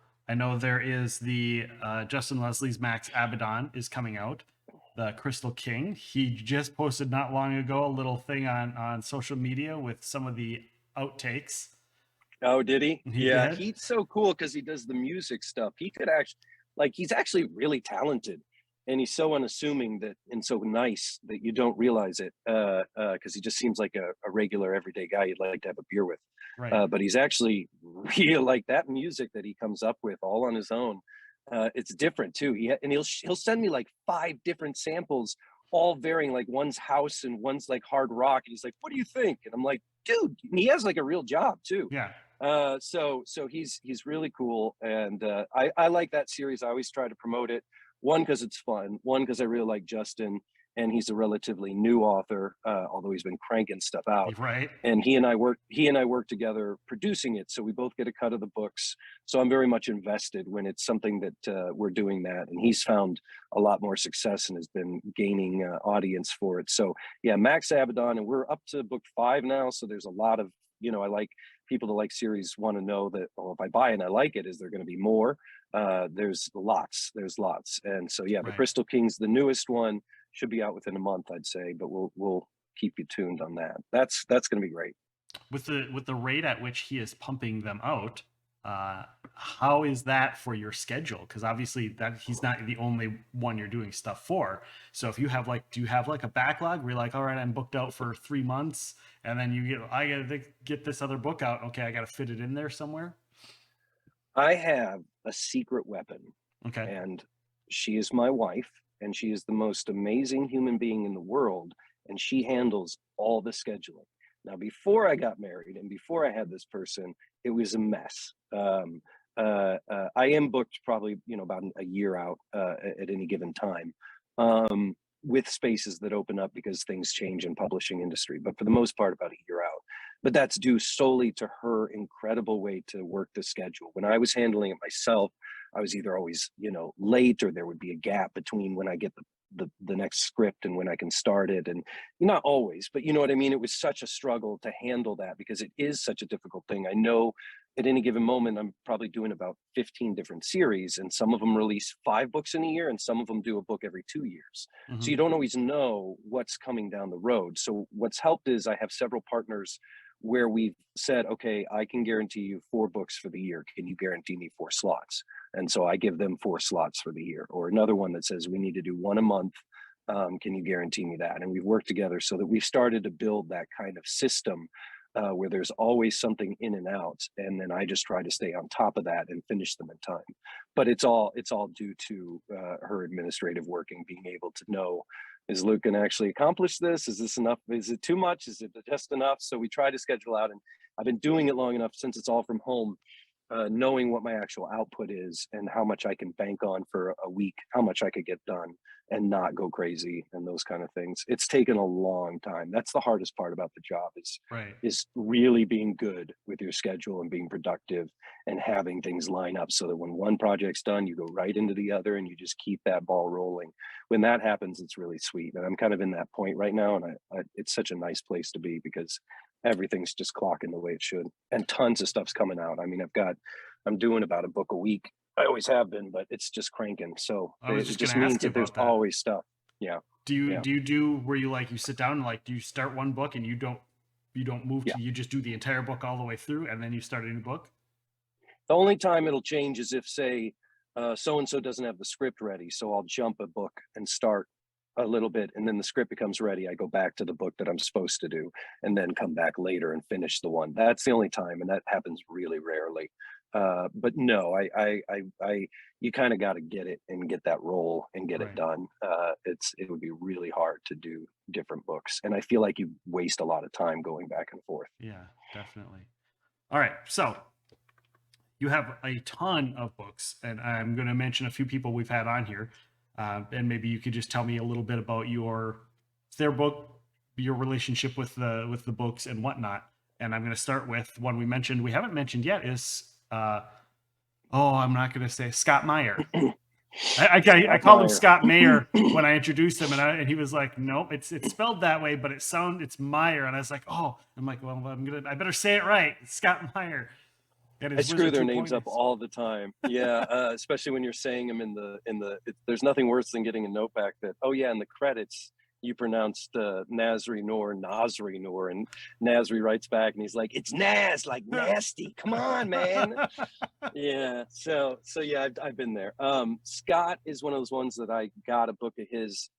Speaker 1: there is the Justin Leslie's Max Abaddon is coming out. The Crystal King. He just posted not long ago a little thing on social media with some of the outtakes.
Speaker 2: Oh, did he?
Speaker 1: He
Speaker 2: Yeah,
Speaker 1: did.
Speaker 2: he's so cool because he does the music stuff. He could actually, like, he's actually really talented, and he's so unassuming that and so nice that you don't realize it. Because he just seems like a regular everyday guy you'd like to have a beer with.
Speaker 1: Right.
Speaker 2: But he's actually real, like that music that he comes up with all on his own. It's different too. He'll send me like 5 different samples, all varying. Like one's house and one's like hard rock. And he's like, "What do you think?" And I'm like, "Dude," and he has like a real job too.
Speaker 1: Yeah.
Speaker 2: So he's really cool, and I like that series. I always try to promote it. One, because it's fun. One, because I really like Justin, and he's a relatively new author, although he's been cranking stuff out.
Speaker 1: Right.
Speaker 2: And he and I work together producing it, so we both get a cut of the books. So I'm very much invested when it's something that we're doing that, and he's found a lot more success and has been gaining audience for it. So yeah, Max Abaddon, and we're up to book 5 now. So there's a lot of, I like people that like series want to know that, oh, if I buy it and I like it, is there going to be more? There's lots. And so yeah, the
Speaker 1: Right.
Speaker 2: Crystal King's the newest one, should be out within a month, I'd say, but we'll keep you tuned on that. That's going to be great.
Speaker 1: With the rate at which he is pumping them out, how is that for your schedule? Because obviously that he's not the only one you're doing stuff for. So if you have like, do you have like a backlog where you're like, all right, I'm booked out for 3 months, and then I gotta get this other book out. Okay, I gotta fit it in there somewhere.
Speaker 2: I have a secret weapon.
Speaker 1: Okay.
Speaker 2: And she is my wife, and she is the most amazing human being in the world, and she handles all the scheduling. Now, before I got married and before I had this person, it was a mess. I am booked probably, about a year out at any given time, with spaces that open up because things change in publishing industry. But for the most part, about a year out. But that's due solely to her incredible way to work the schedule. When I was handling it myself, I was either always, late, or there would be a gap between when I get the next script and when I can start it. And not always, but you know what I mean? It was such a struggle to handle that because it is such a difficult thing. I know at any given moment, I'm probably doing about 15 different series, and some of them release 5 books in a year, and some of them do a book every 2 years.
Speaker 1: Mm-hmm.
Speaker 2: So you don't always know what's coming down the road. So what's helped is I have several partners where we've said, okay, I can guarantee you 4 books for the year. Can you guarantee me 4 slots? And so I give them 4 slots for the year. Or another one that says we need to do 1 a month. Can you guarantee me that? And we've worked together so that we've started to build that kind of system where there's always something in and out. And then I just try to stay on top of that and finish them in time. But it's all due to her administrative working, being able to know, is Luke going to actually accomplish this? Is this enough? Is it too much? Is it just enough? So we try to schedule out, and I've been doing it long enough since it's all from home, knowing what my actual output is and how much I can bank on for a week, how much I could get done and not go crazy and those kind of things. It's taken a long time. That's the hardest part about the job is really being good with your schedule and being productive and having things line up so that when one project's done, you go right into the other and you just keep that ball rolling. When that happens, it's really sweet. And I'm kind of in that point right now. And it's such a nice place to be because everything's just clocking the way it should. And tons of stuff's coming out. I mean, I'm doing about a book a week. I always have been, but it's just cranking. So it just means that there's always stuff. Yeah.
Speaker 1: Do you do where you sit down and do you start one book and you don't move to, you just do the entire book all the way through and then you start a new book?
Speaker 2: The only time it'll change is if, say, so-and-so doesn't have the script ready. So I'll jump a book and start a little bit, and then the script becomes ready. I go back to the book that I'm supposed to do and then come back later and finish the one. That's the only time, and that happens really rarely. But no, you kind of got to get it and get that role and get it done. It would be really hard to do different books, and I feel like you waste a lot of time going back and forth.
Speaker 1: Yeah, definitely. All right, so you have a ton of books, and I'm going to mention a few people we've had on here, and maybe you could just tell me a little bit about their book, your relationship with the books and whatnot. And I'm going to start with one we haven't mentioned yet is I'm not going to say Scott Meyer. I
Speaker 2: Scott
Speaker 1: called him
Speaker 2: Meyer.
Speaker 1: Scott Mayer when I introduced him, and he was like, "Nope, it's spelled that way, but it's Meyer." And I was like, "Oh," I'm like, "Well, I better say it right, it's Scott Meyer." And
Speaker 2: I
Speaker 1: his
Speaker 2: screw
Speaker 1: Wizard
Speaker 2: their names
Speaker 1: 2.0.
Speaker 2: up all the time. Yeah, especially when you're saying them there's nothing worse than getting a note back that, oh yeah, in the credits you pronounced Nasri Noor, Nasri Noor, and Nasri writes back and he's like, it's Nas, like nasty. Come on, man. Yeah. So yeah, I've been there. Scott is one of those ones that I got a book of his,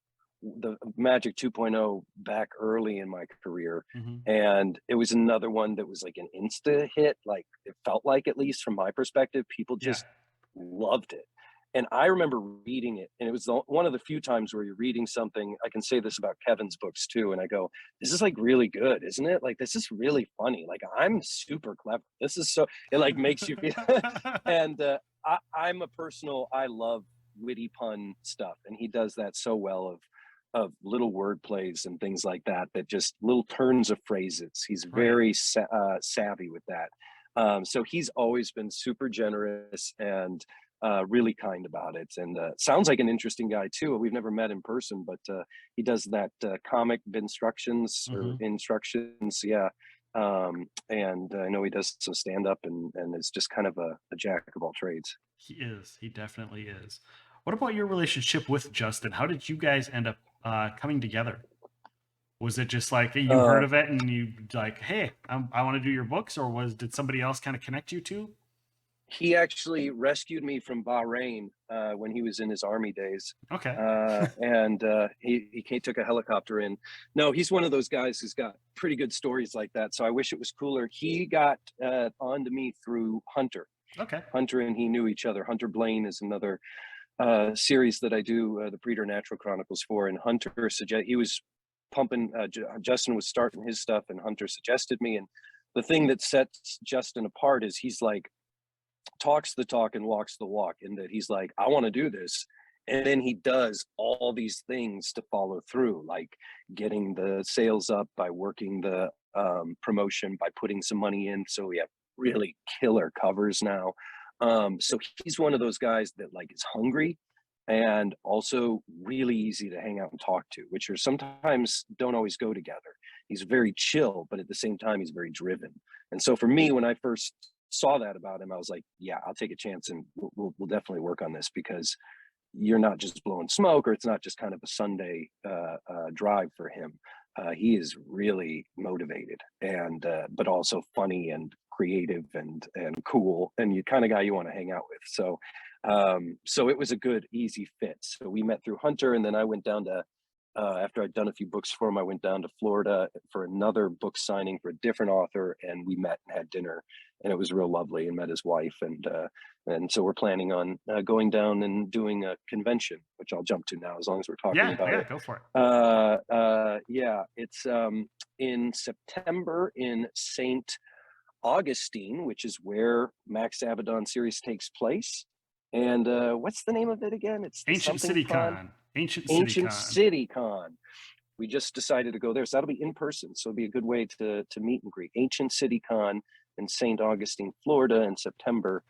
Speaker 2: the Magic 2.0, back early in my career.
Speaker 1: Mhm.
Speaker 2: And it was another one that was like an insta hit. Like it felt like, at least from my perspective, people
Speaker 1: Yeah.
Speaker 2: just loved it. And I remember reading it, and it was one of the few times where you're reading something. I can say this about Kevin's books too. And I go, this is like really good, isn't it? Like, this is really funny. Like, I'm super clever. This is so, it like makes you feel, and I'm a personal, I love witty pun stuff. And he does that so well, of little word plays and things like that, that just little turns of phrases. He's
Speaker 1: Right.
Speaker 2: very savvy with that. So he's always been super generous and really kind about it. And sounds like an interesting guy too. We've never met in person, but he does that comic instructions or
Speaker 1: Mhm.
Speaker 2: instructions. Yeah. And I know he does some stand up, and is just kind of a jack of all trades.
Speaker 1: He is. He definitely is. What about your relationship with Justin? How did you guys end up coming together? Was it just like you heard
Speaker 2: Uh,
Speaker 1: of it and you like, hey, I want to do your books, or did somebody else kind of connect you to?
Speaker 2: he actually rescued me from Bahrain when he was in his army days.
Speaker 1: Okay.
Speaker 2: And he took a helicopter in. No, he's one of those guys who's got pretty good stories like that. So I wish it was cooler. He got onto me through Hunter.
Speaker 1: Okay.
Speaker 2: Hunter and he knew each other. Hunter Blaine is another series that I do the Preternatural Chronicles for. And Hunter he was pumping. Justin was starting his stuff, and Hunter suggested me. And the thing that sets Justin apart is he's like, talks the talk and walks the walk, in that he's like, I want to do this, and then he does all these things to follow through, like getting the sales up by working the promotion, by putting some money in, so we have really killer covers now. So he's one of those guys that like is hungry, and also really easy to hang out and talk to, which are sometimes don't always go together. He's very chill, but at the same time he's very driven. And so for me, when I first saw that about him, I was like, yeah, I'll take a chance, and we'll definitely work on this, because you're not just blowing smoke, or it's not just kind of a Sunday drive for him. He is really motivated, and but also funny and creative and cool, and you kind of guy you want to hang out with. So it was a good, easy fit. So we met through Hunter, and then I went down to after I'd done a few books for him, I went down to Florida for another book signing for a different author, and we met and had dinner, and it was real lovely, and met his wife, and so we're planning on going down and doing a convention, which I'll jump to now as long as we're talking
Speaker 1: Yeah.
Speaker 2: about
Speaker 1: Yeah.
Speaker 2: it.
Speaker 1: Go for it.
Speaker 2: Yeah, it's in September in Saint Augustine, which is where Max Abaddon series takes place. And what's the name of it again? It's the
Speaker 1: Ancient
Speaker 2: something
Speaker 1: City
Speaker 2: con.
Speaker 1: Con. Ancient City
Speaker 2: Ancient
Speaker 1: Con.
Speaker 2: City Con. We just decided to go there, so that'll be in person. So it'll be a good way to meet and greet. Ancient City Con in St. Augustine, Florida, in September,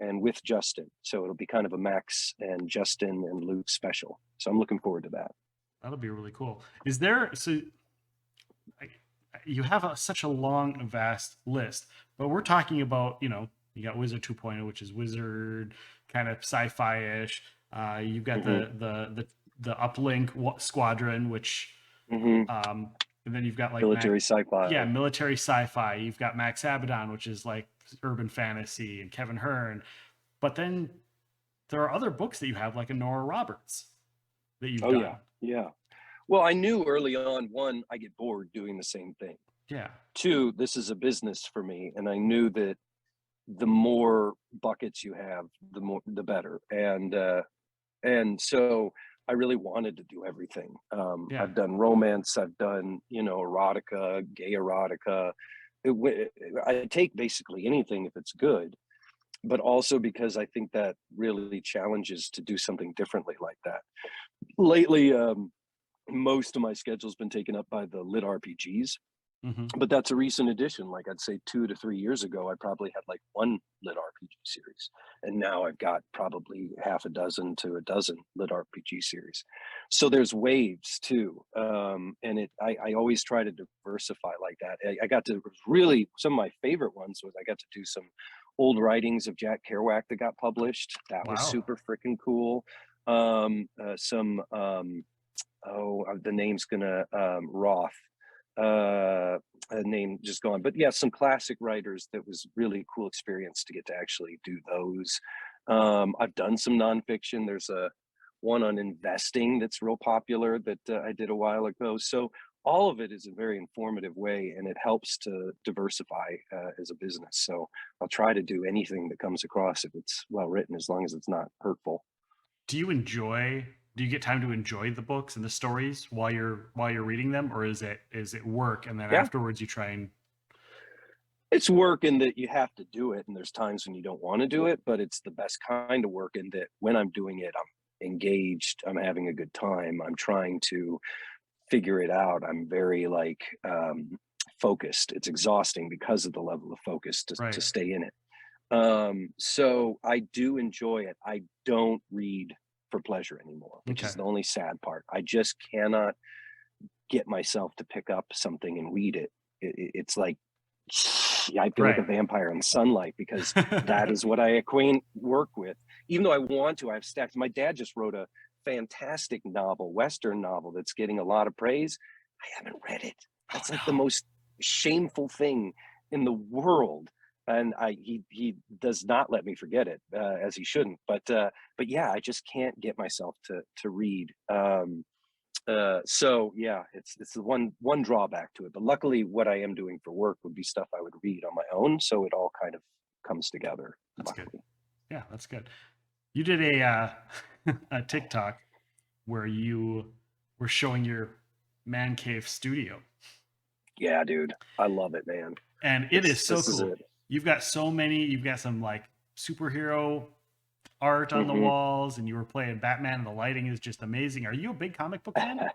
Speaker 2: and with Justin. So it'll be kind of a Max and Justin and Luke special. So I'm looking forward to that.
Speaker 1: That'll be really cool. Is there so I- you have such a long, vast list, but we're talking about, you got Wizard 2.0, which is Wizard kind of sci-fi-ish. You've got
Speaker 2: Hmm.
Speaker 1: the Uplink Squadron, which,
Speaker 2: Hmm.
Speaker 1: um, and then you've got like
Speaker 2: Military
Speaker 1: yeah,
Speaker 2: sci-fi.
Speaker 1: military sci-fi. You've got Max Abaddon, which is like urban fantasy, and Kevin Hearn. But then there are other books that you have, like a Nora Roberts, that you've
Speaker 2: Oh yeah,
Speaker 1: done.
Speaker 2: yeah. Well, I knew early on, one, I get bored doing the same thing.
Speaker 1: Yeah.
Speaker 2: Two, this is a business for me, and I knew that the more buckets you have, the better. And so I really wanted to do everything.
Speaker 1: Yeah.
Speaker 2: I've done romance, I've done, erotica, gay erotica. I take basically anything if it's good, but also because I think that really challenges to do something differently like that. Lately, most of my schedule's been taken up by the lit RPGs.
Speaker 1: Hmm.
Speaker 2: But that's a recent addition. Like I'd say 2 to 3 years ago, I probably had like 1 lit RPG series, and now I've got probably half a dozen to a dozen lit RPG series. So there's waves too, and I always try to diversify like that. I got to really some of my favorite ones was I got to do some old writings of Jack Kerouac that got published. That was
Speaker 1: Wow.
Speaker 2: super freaking cool. Some the name's gonna Roth name just gone. But yeah, some classic writers that was really cool experience to get to actually do those. I've done some nonfiction. There's a one on investing that's real popular that I did a while ago. So all of it is a very informative way, and it helps to diversify as a business. So I'll try to do anything that comes across if it's well written, as long as it's not hurtful.
Speaker 1: Do you enjoy? Do you get time to enjoy the books and the stories while you're reading them, or is it work and then
Speaker 2: Yeah,
Speaker 1: afterwards you try and?
Speaker 2: it's work in that you have to do it, and there's times when you don't want to do it, but it's the best kind of work in that when I'm doing it, I'm engaged, I'm having a good time, I'm trying to figure it out. I'm very like focused. It's exhausting because of the level of focus to
Speaker 1: Right.
Speaker 2: stay in it. So I do enjoy it. I don't read for pleasure anymore, which is
Speaker 1: Okay.
Speaker 2: the only sad part. I just cannot get myself to pick up something and read it. It's like I feel like a
Speaker 1: Right.
Speaker 2: vampire in sunlight because that is what I acquaint work with. Even though I want to, I have stacks. My dad just wrote a fantastic novel, Western novel that's getting a lot of praise. I haven't read it.
Speaker 1: Oh
Speaker 2: That's like the
Speaker 1: no.
Speaker 2: most shameful thing in the world. And he does not let me forget it as he shouldn't. But yeah, I just can't get myself to read. So yeah, it's the one drawback to it. But luckily, what I am doing for work would be stuff I would read on my own, so it all kind of comes together.
Speaker 1: That's good.
Speaker 2: Luckily,
Speaker 1: Yeah, that's good. You did a a TikTok where you were showing your man cave studio,
Speaker 2: yeah, dude, I love it, man.
Speaker 1: and it is
Speaker 2: It's
Speaker 1: so
Speaker 2: this is
Speaker 1: cool.
Speaker 2: it.
Speaker 1: You've got so many. You've got some like superhero art on the
Speaker 2: Hmm.
Speaker 1: walls, and you were playing Batman, and the lighting is just amazing. Are you a big comic book fan?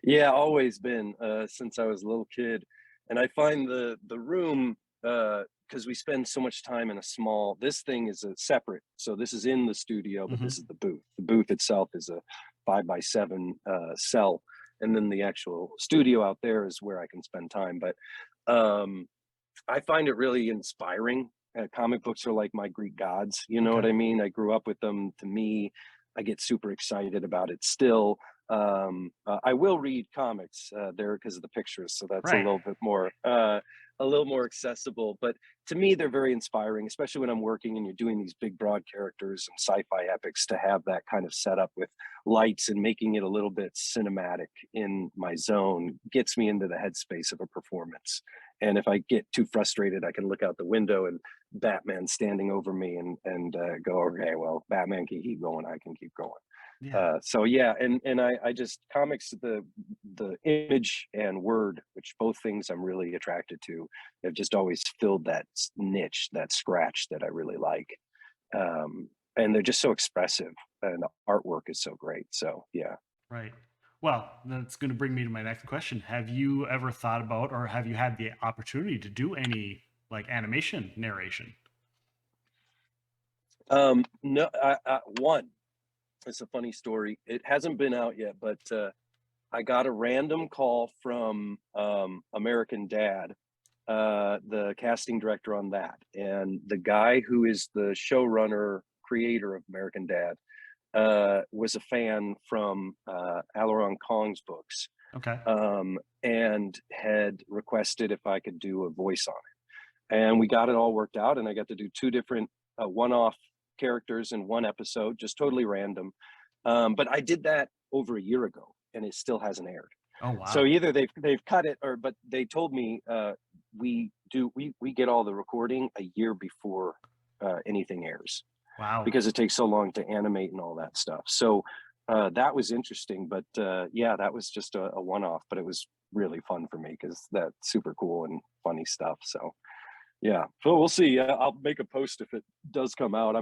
Speaker 2: Yeah, always been since I was a little kid, and I find the room because we spend so much time in a small. This thing is a separate, so this is in the studio, but this
Speaker 1: Hmm.
Speaker 2: is the booth. The booth itself is a 5 by 7 cell, and then the actual studio out there is where I can spend time. But um, I find it really inspiring. Comic books are like my Greek gods. You know what
Speaker 1: Okay.
Speaker 2: I mean? I grew up with them. To me, I get super excited about it still. I will read comics there because of the pictures, so that's
Speaker 1: Right.
Speaker 2: a little more accessible. But to me, they're very inspiring, especially when I'm working and you're doing these big, broad characters and sci-fi epics. To have that kind of setup with lights and making it a little bit cinematic in my zone gets me into the headspace of a performance. And if I get too frustrated, I can look out the window and Batman standing over me and go, okay, well, Batman can keep going, I can keep going.
Speaker 1: Yeah.
Speaker 2: So yeah, and I just comics the image and word, which both things I'm really attracted to, have just always filled that niche, that scratch that I really like. And they're just so expressive, and the artwork is so great. So yeah.
Speaker 1: Right. Well, that's going to bring me to my next question. Have you ever thought about, or have you had the opportunity to do any like animation narration?
Speaker 2: No, one. It's a funny story. It hasn't been out yet, but I got a random call from American Dad, the casting director on that, and the guy who is the showrunner, creator of American Dad, was a fan from Alaron Kong's books,
Speaker 1: Okay.
Speaker 2: and had requested if I could do a voice on it. And we got it all worked out, and I got to do two different one-off characters in one episode, just totally random. But I did that over a year ago, and it still hasn't aired.
Speaker 1: Oh
Speaker 2: So
Speaker 1: wow.
Speaker 2: either they've cut it, or but they told me we get all the recording a year before anything airs
Speaker 1: Wow.
Speaker 2: because it takes so long to animate and all that stuff. So that was interesting, but yeah, that was just a one-off, but it was really fun for me because that's super cool and funny stuff. So yeah, so we'll see. I'll make a post if it does come out.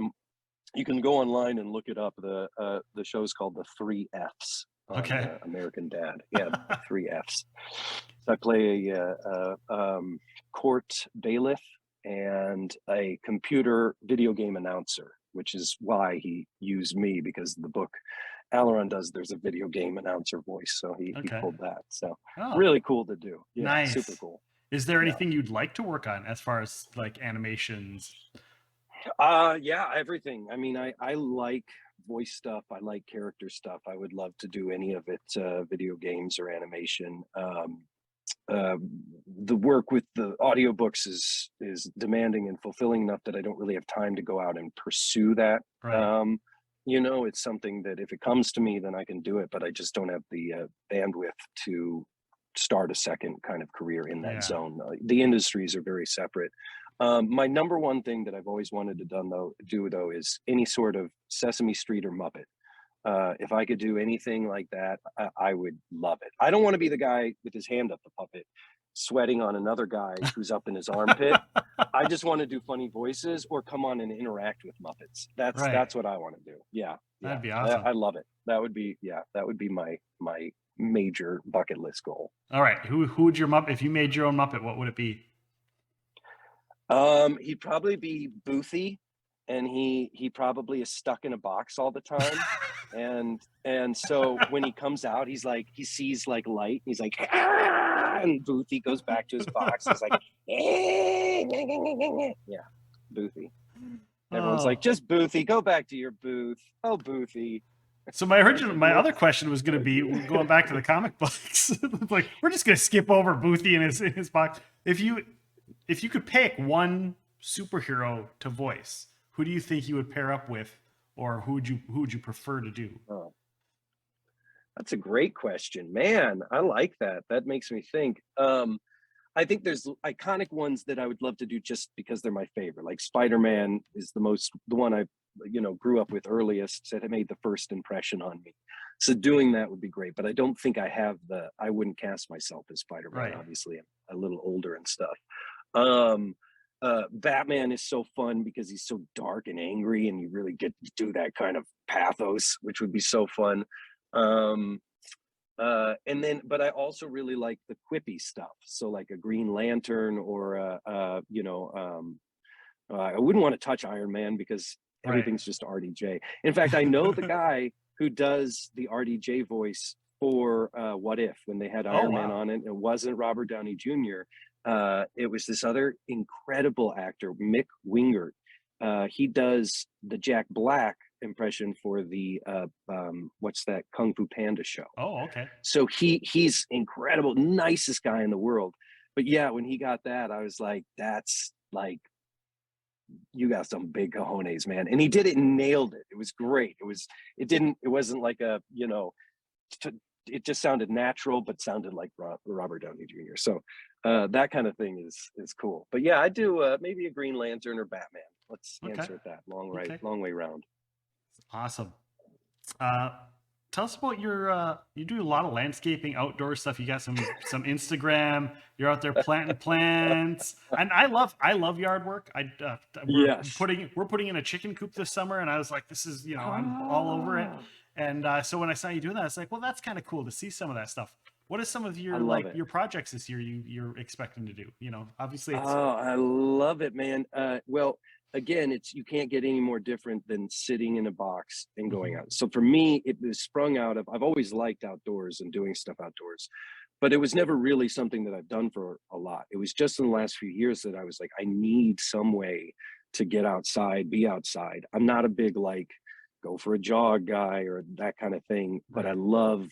Speaker 2: You can go online and look it up. The show's called the Three Fs. on
Speaker 1: Okay.
Speaker 2: American Dad. Yeah, 3 Fs. So I play court bailiff and a computer video game announcer, which is why he used me, because the book Aileron does, there's a video game announcer voice. So he
Speaker 1: Okay.
Speaker 2: pulled that. So
Speaker 1: Oh,
Speaker 2: really cool to do. Yeah, super
Speaker 1: nice.
Speaker 2: cool.
Speaker 1: Is there
Speaker 2: Yeah.
Speaker 1: anything you'd like to work on as far as like animations?
Speaker 2: Yeah, everything. I mean, I like voice stuff. I like character stuff. I would love to do any of it, video games or animation. Uh, the work with the audiobooks is demanding and fulfilling enough that I don't really have time to go out and pursue that.
Speaker 1: Right.
Speaker 2: Um, it's something that if it comes to me, then I can do it, but I just don't have the bandwidth to start a second kind of career in that
Speaker 1: Yeah.
Speaker 2: zone. The industries are very separate. My number one thing that I've always wanted to do though is any sort of Sesame Street or Muppet. If I could do anything like that, I would love it. I don't want to be the guy with his hand up the puppet, sweating on another guy who's up in his armpit. I just want to do funny voices or come on and interact with Muppets.
Speaker 1: Right.
Speaker 2: That's what I want to do. Yeah, yeah,
Speaker 1: That'd be awesome.
Speaker 2: I love it. That would be my major bucket list goal.
Speaker 1: All right. Who would your Muppet, if you made your own Muppet, what would it be?
Speaker 2: He'd probably be Boothy, and he probably is stuck in a box all the time. And so when he comes out, he's like, he sees like light, he's like, "Ah!" And Boothy goes back to his box. He's like, "Eh, nyeh, nyeh, nyeh, nyeh, nyeh." Yeah, Boothy. Everyone's like,
Speaker 1: Oh.
Speaker 2: just Boothy, go back to your booth. Oh, Boothy.
Speaker 1: So my
Speaker 2: Like,
Speaker 1: my other question was going to be going back to the comic books. Like we're just going to skip over Boothie in his box. If you could pick one superhero to voice, who do you think you would pair up with, or who would you prefer to do?
Speaker 2: oh, that's a great question, man. I like that. That makes me think. I think there's iconic ones that I would love to do just because they're my favorite. Like Spider-Man is the one I, grew up with earliest, that it made the first impression on me. So doing that would be great, but I don't think I wouldn't cast myself as Spider-Man.
Speaker 1: Right.
Speaker 2: Obviously, I'm a little older and stuff. Um, Batman is so fun because he's so dark and angry, and you really get to do that kind of pathos, which would be so fun. Um, but I also really like the quippy stuff. So like a Green Lantern or I wouldn't want to touch Iron Man because
Speaker 1: Right.
Speaker 2: everything's just RDJ. In fact, I know the guy who does the RDJ voice for What If, when they had
Speaker 1: Oh
Speaker 2: Iron Man
Speaker 1: wow.
Speaker 2: on it. It wasn't Robert Downey Jr. It was this other incredible actor, Mick Wingert. He does the Jack Black impression for the what's that Kung Fu Panda show.
Speaker 1: Oh okay.
Speaker 2: So he's incredible, nicest guy in the world. But yeah, when he got that, I was like, that's like, you got some big cojones, man. And he did it and nailed it. It was great. It wasn't like it just sounded natural, but sounded like Robert Downey Jr. So that kind of thing is cool. But yeah, I do maybe a Green Lantern or Batman. Let's
Speaker 1: Okay.
Speaker 2: answer it that
Speaker 1: Okay.
Speaker 2: long way round.
Speaker 1: Awesome. Uh, Tell us about your you do a lot of landscaping, outdoor stuff. You got some Instagram. You're out there planting plants, and I love yard work.
Speaker 2: Yes.
Speaker 1: We're putting in a chicken coop this summer, and I was like, this is, I'm all over it.
Speaker 2: Ah,
Speaker 1: And so when I saw you doing that, it's like, well, that's kind of cool to see some of that stuff. What is some of
Speaker 2: I
Speaker 1: your
Speaker 2: love it.
Speaker 1: your projects this year you're expecting to do? Obviously it's
Speaker 2: Oh, I love it, man. Well, again, you can't get any more different than sitting in a box and going
Speaker 1: Mhm.
Speaker 2: out. So for me, it was sprung out of, I've always liked outdoors and doing stuff outdoors, but it was never really something that I've done for a lot. It was just in the last few years that I was like, I need some way to get outside, be outside. I'm not a big like go for a jog guy or that kind of thing, but I
Speaker 1: Right.
Speaker 2: love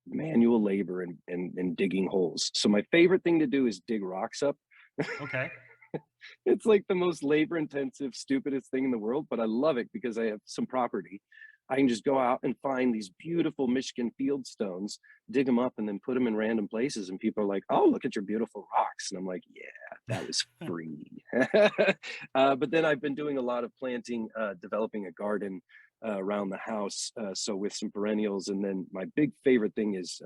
Speaker 2: manual labor and digging holes. So my favorite thing to do is dig rocks up.
Speaker 1: Okay.
Speaker 2: It's like the most labor intensive, stupidest thing in the world, but I love it because I have some property. I can just go out and find these beautiful Michigan field stones, dig them up, and then put them in random places. And people are like, "Oh, look at your beautiful rocks." And I'm like, "Yeah, that was free." But then I've been doing a lot of planting, developing a garden around the house. So with some perennials. And then my big favorite thing is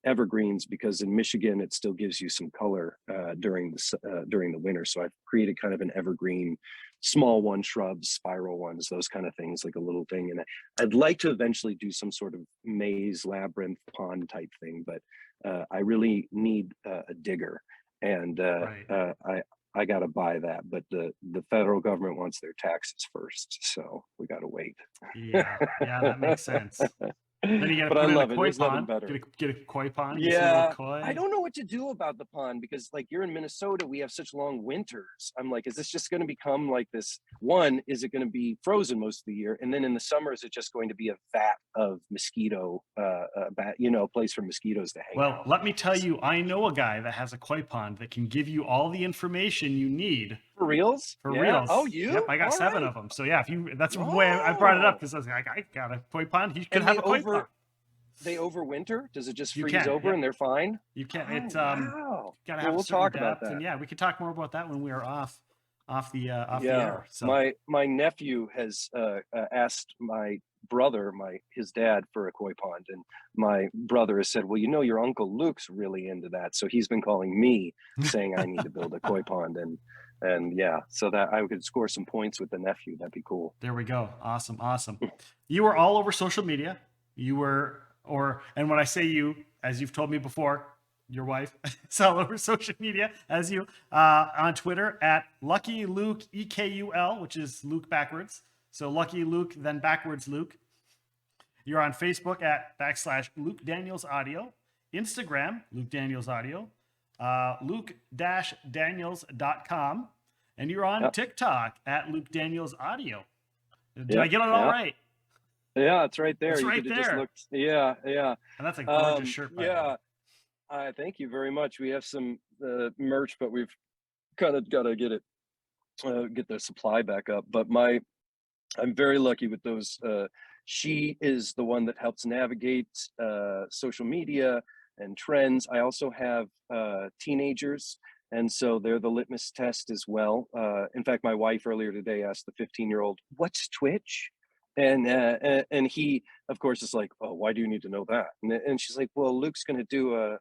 Speaker 2: evergreens, because in Michigan it still gives you some color during the winter. So I've created kind of an evergreen small one shrubs, spiral ones, those kind of things, like a little thing. And I'd like to eventually do some sort of maze, labyrinth, pond type thing, but I really need a digger, and
Speaker 1: Right.
Speaker 2: I got to buy that. But the federal government wants their taxes first, so we got to wait.
Speaker 1: Yeah. Yeah, that makes sense. Then you got to
Speaker 2: But I
Speaker 1: put in a
Speaker 2: love it.
Speaker 1: koi
Speaker 2: There's nothing
Speaker 1: pond.
Speaker 2: better.
Speaker 1: Get a koi pond. Get some little
Speaker 2: Yeah, I
Speaker 1: koi.
Speaker 2: don't know what to do about the pond because, like, you're in Minnesota, we have such long winters. I'm like, is this just going to become like this? One, is it going to be frozen most of the year, and then in the summer, is it just going to be a vat of mosquito, a place for mosquitoes to hang
Speaker 1: Well,
Speaker 2: out?
Speaker 1: let me tell you, I know a guy that has a koi pond that can give you all the information you need
Speaker 2: For reals?
Speaker 1: for
Speaker 2: Yeah. Oh,
Speaker 1: reals. Yep,
Speaker 2: you?
Speaker 1: I got
Speaker 2: All
Speaker 1: 7
Speaker 2: right.
Speaker 1: of them. So yeah, if you that's why I brought it up
Speaker 2: Oh,
Speaker 1: because I was like, I got a koi pond. He could
Speaker 2: and
Speaker 1: have a koi pond.
Speaker 2: they overwinter? Does it just
Speaker 1: You
Speaker 2: freeze
Speaker 1: can.
Speaker 2: over
Speaker 1: Yep.
Speaker 2: and they're fine?
Speaker 1: You can.
Speaker 2: Oh,
Speaker 1: It's
Speaker 2: wow.
Speaker 1: got to
Speaker 2: Well,
Speaker 1: have a
Speaker 2: we'll
Speaker 1: certain
Speaker 2: talk about
Speaker 1: depth, and
Speaker 2: that.
Speaker 1: yeah, we could talk more about that when we are off the
Speaker 2: Yeah,
Speaker 1: air. So
Speaker 2: my nephew has asked my brother, his dad, for a koi pond, and my brother has said, "Well, your Uncle Luke's really into that," so he's been calling me saying I need to build a koi pond, and yeah, so that I could score some points with the nephew. That'd be cool.
Speaker 1: there we go. Awesome, awesome. You were all over social media. You were, and when I say you, as you've told me before, your wife is all over social media as you on Twitter at Lucky Luke EKUL, which is Luke backwards. So Lucky Luke, then backwards Luke. You're on Facebook at /Luke Daniels Audio, Instagram, Luke Daniels Audio, luke-daniels.com, and you're on
Speaker 2: Yeah,
Speaker 1: TikTok at Luke Daniels Audio. Did I
Speaker 2: yeah,
Speaker 1: get it all
Speaker 2: yeah,
Speaker 1: right?
Speaker 2: yeah. It's right there.
Speaker 1: It's
Speaker 2: You
Speaker 1: right
Speaker 2: could have just
Speaker 1: there.
Speaker 2: looked. Yeah, yeah.
Speaker 1: And that's a gorgeous shirt, by the way.
Speaker 2: Yeah. Thank you very much. We have some merch, but we've kind of got to get the supply back up. But I'm very lucky with those. She is the one that helps navigate social media and trends. I also have teenagers, and so they're the litmus test as well. In fact, my wife earlier today asked the 15-year-old, "What's Twitch?" And he, of course, is like, "Oh, why do you need to know that?" And she's like, "Well, Luke's going to do a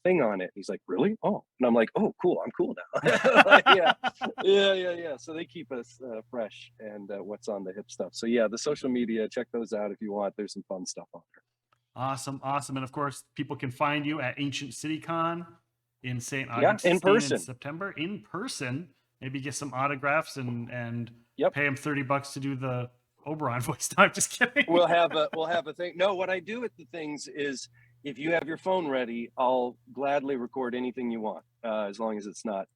Speaker 2: thing on it." He's like, "Really? Oh," and I'm like, "Oh, cool. I'm cool now." Yeah, yeah. So they keep us fresh and what's on the hip stuff. So yeah, the social media, check those out if you want. There's some fun stuff on there.
Speaker 1: Awesome, awesome. And of course, people can find you at Ancient City Con in St.
Speaker 2: Yeah, in
Speaker 1: Augustine in
Speaker 2: person.
Speaker 1: September in person. Maybe get some autographs and
Speaker 2: Yep.
Speaker 1: pay him $30 to do the Oberon voice. No, I'm just kidding.
Speaker 2: We'll have a thing. No, what I do at the things is if you have your phone ready, I'll gladly record anything you want, as long as it's not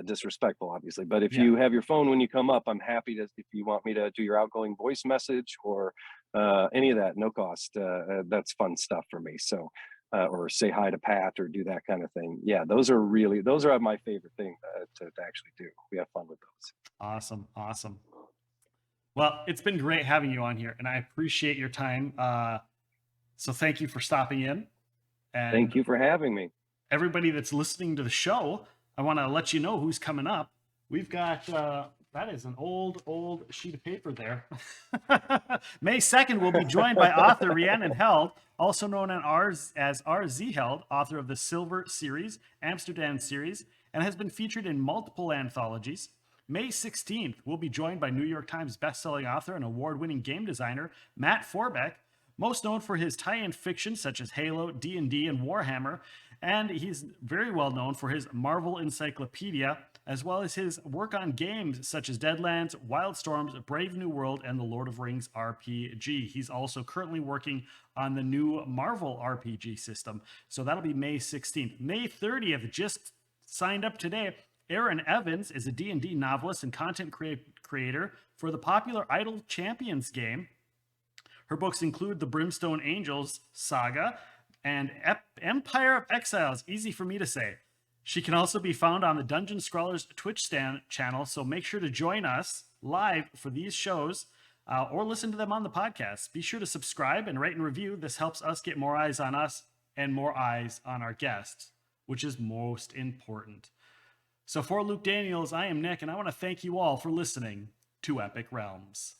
Speaker 2: disrespectful, obviously. But if
Speaker 1: Yeah.
Speaker 2: you have your phone when you come up, I'm happy to. If you want me to do your outgoing voice message or any of that, no cost. That's fun stuff for me. So, or say hi to Pat or do that kind of thing. Yeah, those are my favorite thing to actually do. We have fun with those.
Speaker 1: Awesome, awesome. Well, it's been great having you on here, and I appreciate your time. So thank you for stopping in.
Speaker 2: Thank
Speaker 1: And
Speaker 2: you for having me.
Speaker 1: everybody that's listening to the show, I want to let you know who's coming up. We've got that is an old sheet of paper there. May 2nd, we'll be joined by author Rhiannon Held, also known as R.Z. Held, author of the Silver Series, Amsterdam Series, and has been featured in multiple anthologies. May 16th, we'll be joined by New York Times bestselling author and award-winning game designer Matt Forbeck, most known for his tie-in fiction such as Halo, D&D, and Warhammer, and he's very well known for his Marvel Encyclopedia, as well as his work on games such as Deadlands, Wildstorms, Brave New World, and the Lord of Rings RPG. He's also currently working on the new Marvel RPG system, so that'll be May 16th. May 30th, just signed up today, Erin Evans is a D&D novelist and content creator for the popular Idle Champions game. Her books include the Brimstone Angels saga and Empire of Exiles, easy for me to say. She can also be found on the Dungeon Scrawlers Twitch channel, so make sure to join us live for these shows or listen to them on the podcast. Be sure to subscribe and rate and review. This helps us get more eyes on us and more eyes on our guests, which is most important. So for Luke Daniels, I am Nick, and I want to thank you all for listening to Epic Realms.